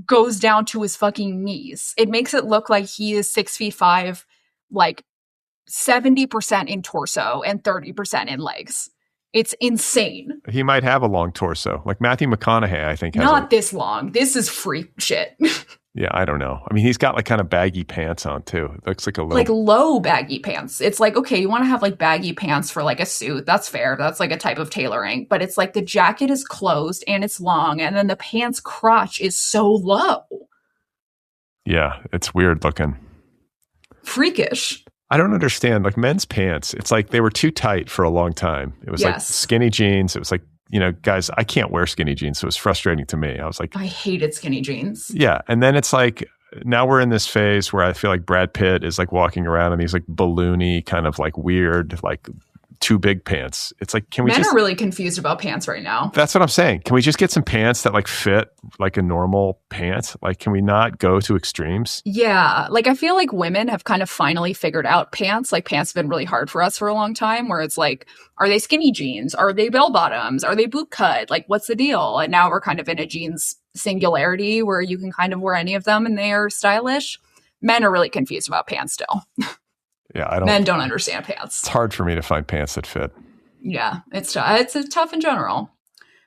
S3: goes down to his fucking knees. It makes it look like he is 6'5", like 70% in torso and 30% in legs. It's insane.
S2: He might have a long torso. Like Matthew McConaughey, I think.
S3: Not this long. This is freak shit.
S2: Yeah, I don't know. I mean, he's got like kind of baggy pants on too. It looks like a little...
S3: Like low baggy pants. It's like, okay, you want to have like baggy pants for like a suit. That's fair. That's like a type of tailoring. But it's like the jacket is closed and it's long. And then the pants crotch is so low.
S2: Yeah, it's weird looking.
S3: Freakish.
S2: I don't understand. Like men's pants, it's like they were too tight for a long time. It was like skinny jeans. It was like, you know, guys, I can't wear skinny jeans. So it was frustrating to me. I was like,
S3: I hated skinny jeans.
S2: Yeah. And then it's like, now we're in this phase where I feel like Brad Pitt is like walking around in these like balloony kind of like weird, like too big pants. It's like, can we
S3: Men are really confused about pants right now.
S2: That's what I'm saying. Can we just get some pants that like fit like a normal pant? Like, can we not go to extremes?
S3: Yeah. Like, I feel like women have kind of finally figured out pants. Like, pants have been really hard for us for a long time, where it's like, are they skinny jeans? Are they bell bottoms? Are they boot cut? Like, what's the deal? And now we're kind of in a jeans singularity where you can kind of wear any of them and they are stylish. Men are really confused about pants still.
S2: Yeah,
S3: Men don't understand pants.
S2: It's hard for me to find pants that fit.
S3: Yeah, it's tough in general.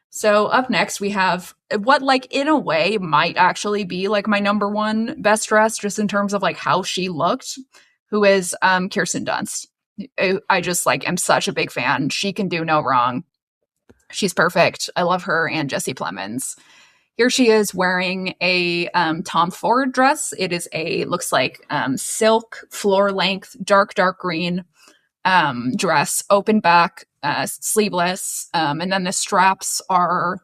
S3: So up next we have what, like, in a way might actually be like my number one best dress, just in terms of like how she looked, who is Kirsten Dunst. I just like am such a big fan. She can do no wrong. She's perfect. I love her and Jesse Plemons. Here she is wearing a Tom Ford dress. It is looks like silk, floor length, dark green dress, open back, sleeveless. And then the straps are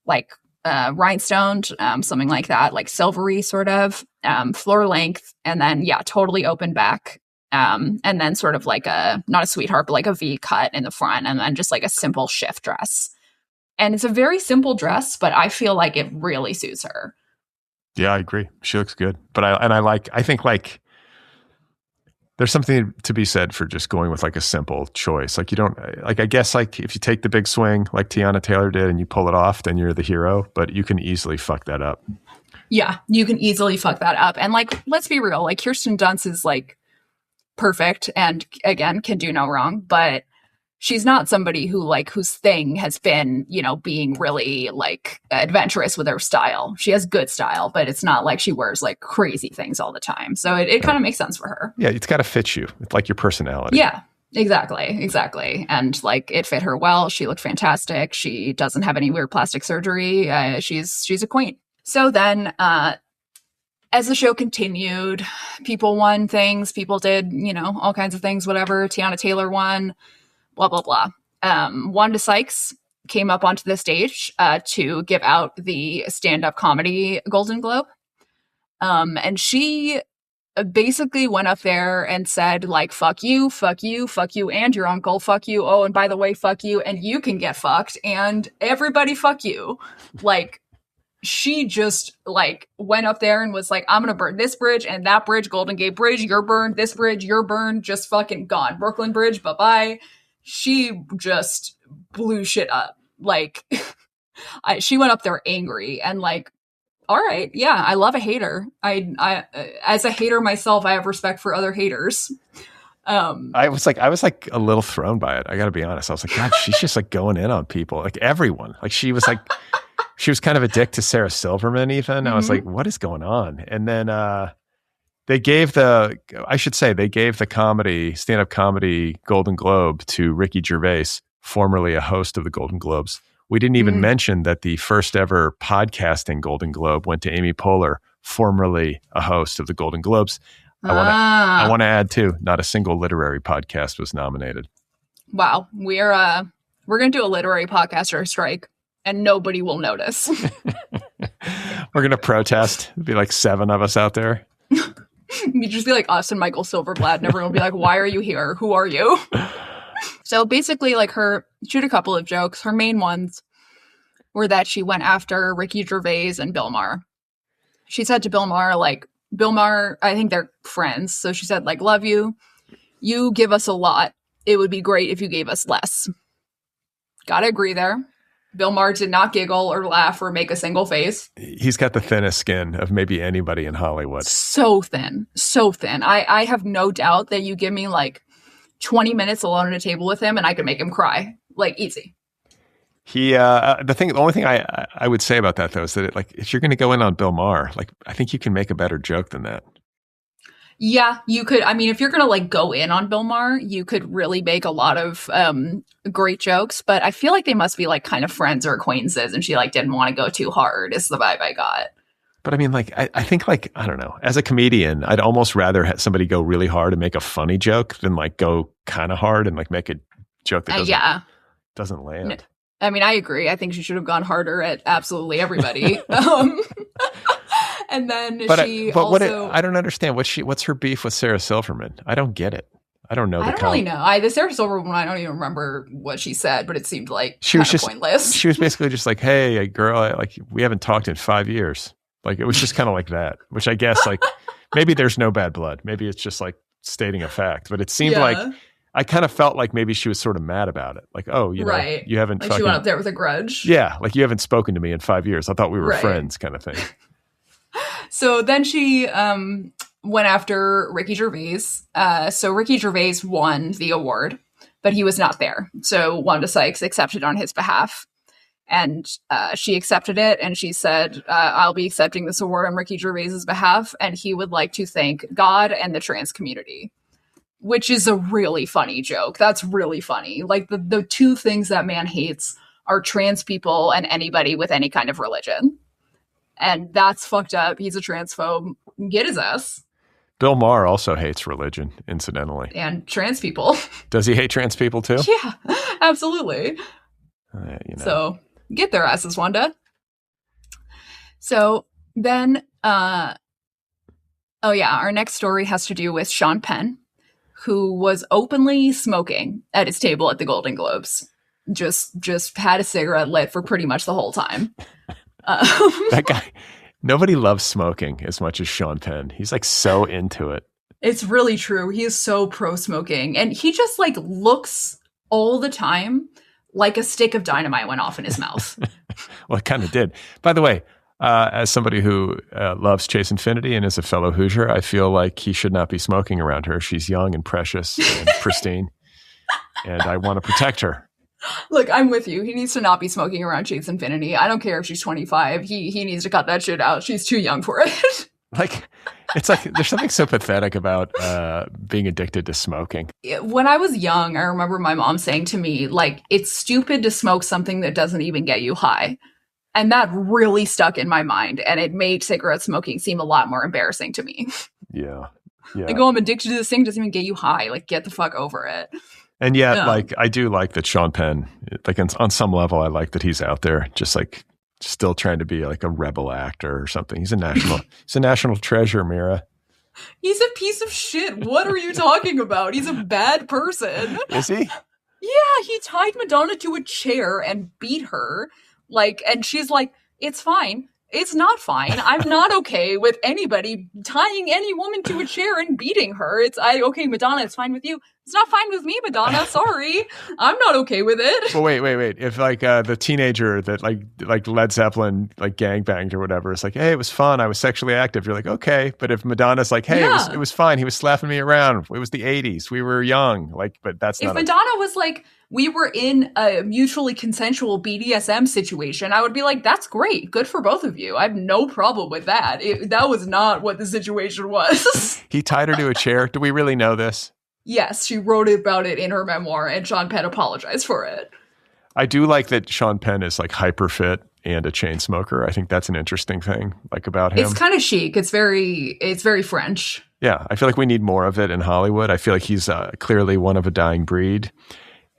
S3: like rhinestoned, something like that, like silvery sort of, floor length. And then, yeah, totally open back. And then sort of like not a sweetheart, but like a V cut in the front, and then just like a simple shift dress. And it's a very simple dress, but I feel like it really suits her.
S2: Yeah, I agree. She looks good. But I think like there's something to be said for just going with like a simple choice. Like you don't, like, I guess like if you take the big swing like Tiana Taylor did and you pull it off, then you're the hero, but you can easily fuck that up.
S3: Yeah, you can easily fuck that up. And like, let's be real, like Kirsten Dunst is like perfect and again, can do no wrong, but she's not somebody who like whose thing has been, you know, being really like adventurous with her style. She has good style, but it's not like she wears like crazy things all the time. So it kind of makes sense for her.
S2: Yeah, it's got to fit you. It's like your personality.
S3: Yeah, exactly. And like it fit her well. She looked fantastic. She doesn't have any weird plastic surgery. She's a queen. So then as the show continued, people won things. People did, you know, all kinds of things, whatever. Tiana Taylor won. Blah, blah, blah. Wanda Sykes came up onto the stage to give out the stand-up comedy Golden Globe. And she basically went up there and said, like, fuck you, and your uncle, fuck you. Oh, and by the way, fuck you, and you can get fucked, and everybody fuck you. Like, she just, like, went up there and was like, I'm gonna burn this bridge and that bridge, Golden Gate Bridge, you're burned, this bridge, you're burned, just fucking gone. Brooklyn Bridge, bye-bye. She just blew shit up. Like, she went up there angry and like, all right, yeah, I love a hater. I as a hater myself, I have respect for other haters.
S2: I was like a little thrown by it. I got to be honest. I was like, God, she's just like going in on people, like everyone. Like she was she was kind of a dick to Sarah Silverman. Even I was like, what is going on? And then they gave the stand-up comedy Golden Globe to Ricky Gervais, formerly a host of the Golden Globes. We didn't even mention that the first ever podcasting Golden Globe went to Amy Poehler, formerly a host of the Golden Globes. I want to add too, not a single literary podcast was nominated.
S3: Wow. We're going to do a literary podcaster strike and nobody will notice.
S2: We're going to protest. There'll be like 7 of us out there.
S3: You'd just be like us and Michael Silverblatt, and everyone would be like, why are you here? Who are you? So basically, like, she had a couple of jokes. Her main ones were that she went after Ricky Gervais and Bill Maher. She said to Bill Maher, like, Bill Maher, I think they're friends. So she said, like, love you. You give us a lot. It would be great if you gave us less. Gotta agree there. Bill Maher did not giggle or laugh or make a single face.
S2: He's got the thinnest skin of maybe anybody in Hollywood.
S3: So thin. I have no doubt that you give me like 20 minutes alone at a table with him and I could make him cry. Like, easy.
S2: The only thing I would say about that though is that if you're going to go in on Bill Maher, like I think you can make a better joke than that.
S3: Yeah, you could. I mean, if you're going to like go in on Bill Maher, you could really make a lot of great jokes, but I feel like they must be like kind of friends or acquaintances and she like didn't want to go too hard is the vibe I got.
S2: But I mean, like, I think like, I don't know, as a comedian, I'd almost rather have somebody go really hard and make a funny joke than like go kind of hard and like make a joke that doesn't land.
S3: No, I mean, I agree. I think she should have gone harder at absolutely everybody. And then I don't understand what's her beef with Sarah Silverman. I don't get it. I don't know. I don't really know. The Sarah Silverman, I don't even remember what she said, but it seemed like she was just pointless.
S2: She was basically just like, "Hey, girl, we haven't talked in 5 years." Like it was just kind of like that, which I guess like maybe there's no bad blood. Maybe it's just like stating a fact. But it seemed like I kind of felt like maybe she was sort of mad about it. Like, oh, you know, you haven't
S3: like she went up there with a grudge.
S2: Yeah, like you haven't spoken to me in 5 years. I thought we were friends, kind of thing.
S3: So then she went after Ricky Gervais. So Ricky Gervais won the award, but he was not there. So Wanda Sykes accepted on his behalf. And she accepted it. And she said, I'll be accepting this award on Ricky Gervais's behalf. And he would like to thank God and the trans community, which is a really funny joke. That's really funny. Like the two things that man hates are trans people and anybody with any kind of religion. And that's fucked up. He's a transphobe. Get his ass.
S2: Bill Maher also hates religion, incidentally.
S3: And trans people.
S2: Does he hate trans people too?
S3: Yeah, absolutely. So get their asses, Wanda. So then, our next story has to do with Sean Penn. who was openly smoking at his table at the Golden Globes. Just had a cigarette lit for pretty much the whole time.
S2: That guy, nobody loves smoking as much as Sean Penn. He's like so into it.
S3: It's really true. He is so pro smoking, and he just like looks all the time like a stick of dynamite went off in his mouth.
S2: Well, it kind of did. By the way, as somebody who loves Chase Infinity and is a fellow Hoosier, I feel like he should not be smoking around her. She's young and precious and pristine, and I want to protect her.
S3: Look, I'm with you. He needs to not be smoking around Chase Infinity. I don't care if she's 25. He needs to cut that shit out. She's too young for it.
S2: Like, it's like there's something so pathetic about being addicted to smoking.
S3: When I was young, I remember my mom saying to me, like, it's stupid to smoke something that doesn't even get you high. And that really stuck in my mind. And it made cigarette smoking seem a lot more embarrassing to me.
S2: Yeah.
S3: Like, oh, I'm addicted to this thing. Doesn't even get you high. Like, get the fuck over it.
S2: And yet, like, I do like that Sean Penn, like on some level, I like that he's out there just like still trying to be like a rebel actor or something. He's a national treasure, Mira.
S3: He's a piece of shit. What are you talking about? He's a bad person.
S2: Is he?
S3: Yeah, he tied Madonna to a chair and beat her. Like, and she's like, it's fine. It's not fine. I'm not okay with anybody tying any woman to a chair and beating her. Okay, Madonna, it's fine with you. It's not fine with me, Madonna. Sorry. I'm not okay with it.
S2: Well, wait. If like the teenager that like Led Zeppelin like gangbanged or whatever, it's like, hey, it was fun. I was sexually active. You're like, okay. But if Madonna's like, hey, it was fine. He was slapping me around. It was the 80s. We were young. Like, but that's not.
S3: If Madonna was like, we were in a mutually consensual BDSM situation, I would be like, that's great. Good for both of you. I have no problem with that. That was not what the situation was.
S2: He tied her to a chair. Do we really know this?
S3: Yes, she wrote about it in her memoir, and Sean Penn apologized for it.
S2: I do like that Sean Penn is like hyper fit and a chain smoker. I think that's an interesting thing, like about him.
S3: It's kind of chic. It's very French.
S2: Yeah, I feel like we need more of it in Hollywood. I feel like he's clearly one of a dying breed.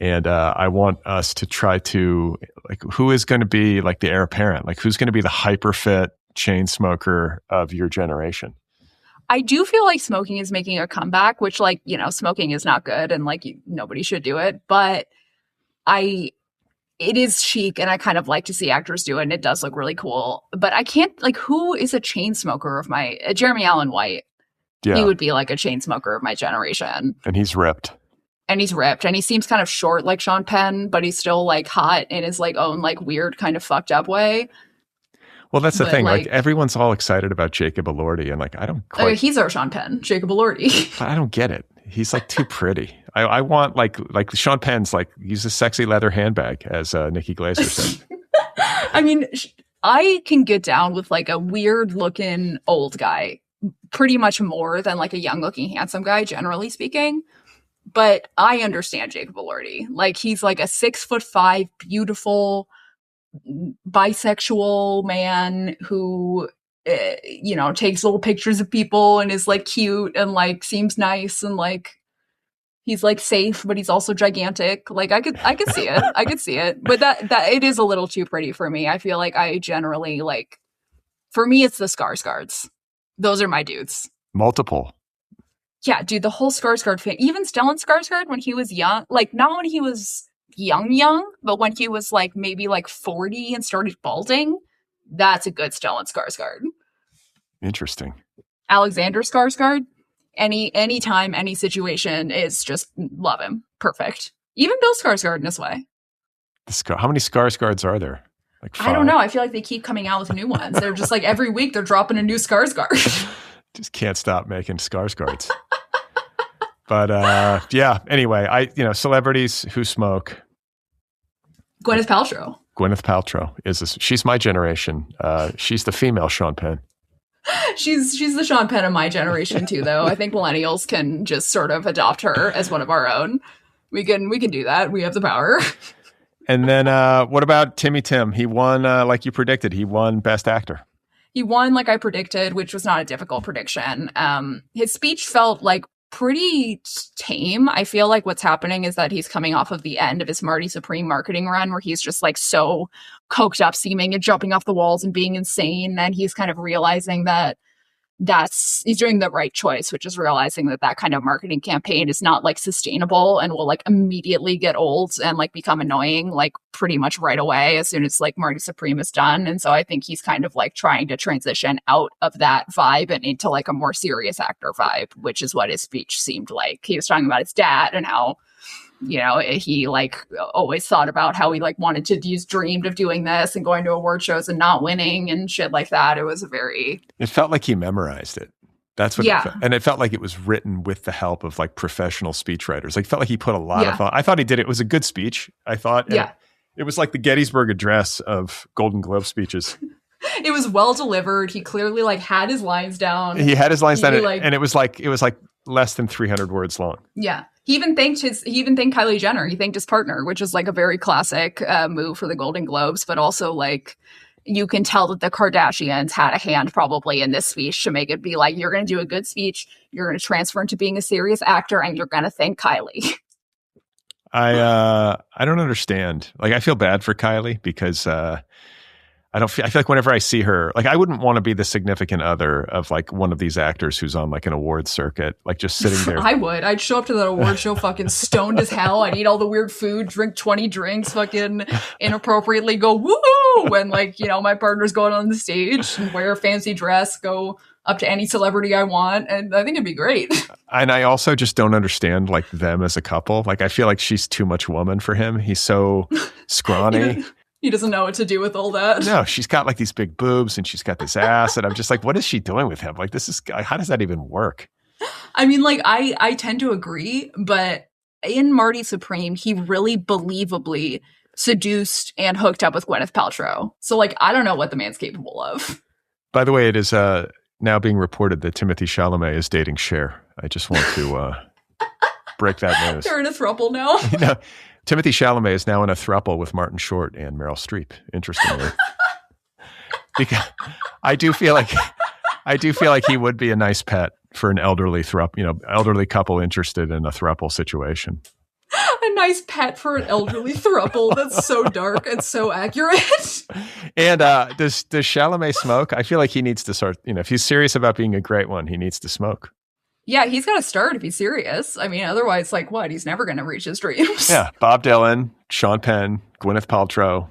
S2: And I want us to try to, like, who is going to be like the heir apparent? Like, who's going to be the hyper fit chain smoker of your generation?
S3: I do feel like smoking is making a comeback, which, like, you know, smoking is not good and like nobody should do it. But it is chic and I kind of like to see actors do it. And it does look really cool. But I can't, like, who is a chain smoker of my Jeremy Allen White? Yeah. He would be like a chain smoker of my generation.
S2: And he's ripped.
S3: And he seems kind of short like Sean Penn, but he's still like hot in his like own like weird kind of fucked up way.
S2: Well, that's the thing. Like everyone's all excited about Jacob Elordi, and like I don't quite.
S3: He's our Sean Penn, Jacob Elordi.
S2: I don't get it. He's like too pretty. I want like Sean Penn's like use a sexy leather handbag, as Nikki Glaser said.
S3: I mean, I can get down with like a weird looking old guy, pretty much more than like a young looking handsome guy, generally speaking. But I understand Jacob Elordi. Like he's like a 6'5", beautiful bisexual man who you know, takes little pictures of people and is like cute and like seems nice and like he's like safe, but he's also gigantic. Like I could see it. I could see it. But that it is a little too pretty for me. I feel like I generally like, for me it's the Skarsgårds. Those are my dudes.
S2: Multiple.
S3: Yeah, dude, the whole Skarsgård fan. Even Stellan Skarsgård when he was young, like not when he was young, but when he was like maybe like 40 and started balding, that's a good Stellan Skarsgård.
S2: Interesting.
S3: Alexander Skarsgård, anytime, any situation is just love him. Perfect. Even Bill Skarsgård in his way.
S2: How many Skarsgårds are there? Like 5?
S3: I don't know. I feel like they keep coming out with new ones. They're just like every week they're dropping a new Skarsgård.
S2: Just can't stop making Skarsgårds. But yeah, anyway, celebrities who smoke.
S3: Gwyneth Paltrow
S2: she's my generation. She's the female Sean Penn.
S3: She's the Sean Penn of my generation too, though. I think millennials can just sort of adopt her as one of our own. We can do that. We have the power.
S2: And then what about Timmy Tim? He won like you predicted. He won Best Actor.
S3: He won like I predicted, which was not a difficult prediction. His speech felt like pretty tame. I feel like what's happening is that he's coming off of the end of his Marty Supreme marketing run where he's just like so coked up seeming and jumping off the walls and being insane. And he's kind of realizing that he's doing the right choice, which is realizing that kind of marketing campaign is not like sustainable and will like immediately get old and like become annoying like pretty much right away as soon as like Marty Supreme is done. And so I think he's kind of like trying to transition out of that vibe and into like a more serious actor vibe, which is what his speech seemed like. He was talking about his dad and how, you know, he like always thought about how he like wanted to dreamed of doing this and going to award shows and not winning and shit like that.
S2: It felt like he memorized it. That's what it felt. And it felt like it was written with the help of like professional speechwriters. Like, it felt like he put a lot of thought. I thought he did. It was a good speech, I thought. It was like the Gettysburg Address of Golden Globe speeches.
S3: It was well delivered. He clearly like had his lines down.
S2: He had his lines down, and it was like less than 300 words long.
S3: Yeah. He even thanked Kylie Jenner. He thanked his partner, which is like a very classic move for the Golden Globes, but also like you can tell that the Kardashians had a hand probably in this speech to make it be like, you're going to do a good speech, you're going to transfer into being a serious actor, and you're going to thank Kylie.
S2: I don't understand. Like, I feel bad for Kylie because I feel like whenever I see her, like, I wouldn't want to be the significant other of like one of these actors who's on like an award circuit, like just sitting there.
S3: I would. I'd show up to that award show fucking stoned as hell. I'd eat all the weird food, drink 20 drinks, fucking inappropriately go woo when like, you know, my partner's going on the stage and wear a fancy dress, go up to any celebrity I want. And I think it'd be great.
S2: And I also just don't understand like them as a couple. Like, I feel like she's too much woman for him. He's so scrawny.
S3: He doesn't know what to do with all that.
S2: No, she's got like these big boobs and she's got this ass. And I'm just like, what is she doing with him? Like, how does that even work?
S3: I mean, like, I tend to agree, but in Marty Supreme, he really believably seduced and hooked up with Gwyneth Paltrow. So, like, I don't know what the man's capable of.
S2: By the way, it is now being reported that Timothée Chalamet is dating Cher. I just want to break that news.
S3: They're in a throuple now.
S2: No, Timothée Chalamet is now in a throuple with Martin Short and Meryl Streep, interestingly. Because I do feel like he would be a nice pet for an elderly couple interested in a throuple situation.
S3: A nice pet for an elderly throuple. That's so dark and so accurate.
S2: And does Chalamet smoke? I feel like he needs to start, if he's serious about being a great one, he needs to smoke.
S3: Yeah, he's got to start if he's serious. I mean, otherwise, like, what? He's never going to reach his dreams.
S2: Yeah, Bob Dylan, Sean Penn, Gwyneth Paltrow,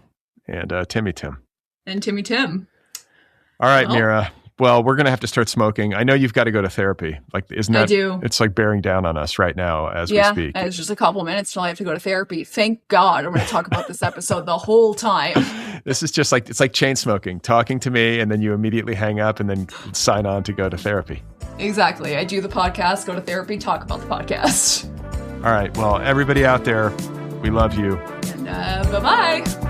S2: and Timmy Tim.
S3: And Timmy Tim.
S2: All right, Mira. Well, we're going to have to start smoking. I know you've got to go to therapy. Like, isn't that? I do. It's like bearing down on us right now as we speak.
S3: Yeah, it's just a couple minutes till I have to go to therapy. Thank God I'm going to talk about this episode the whole time.
S2: This is just like, it's like chain smoking, talking to me, and then you immediately hang up and then sign on to go to therapy.
S3: Exactly. I do the podcast, go to therapy, talk about the podcast.
S2: All right. Well, everybody out there, we love you.
S3: And bye-bye.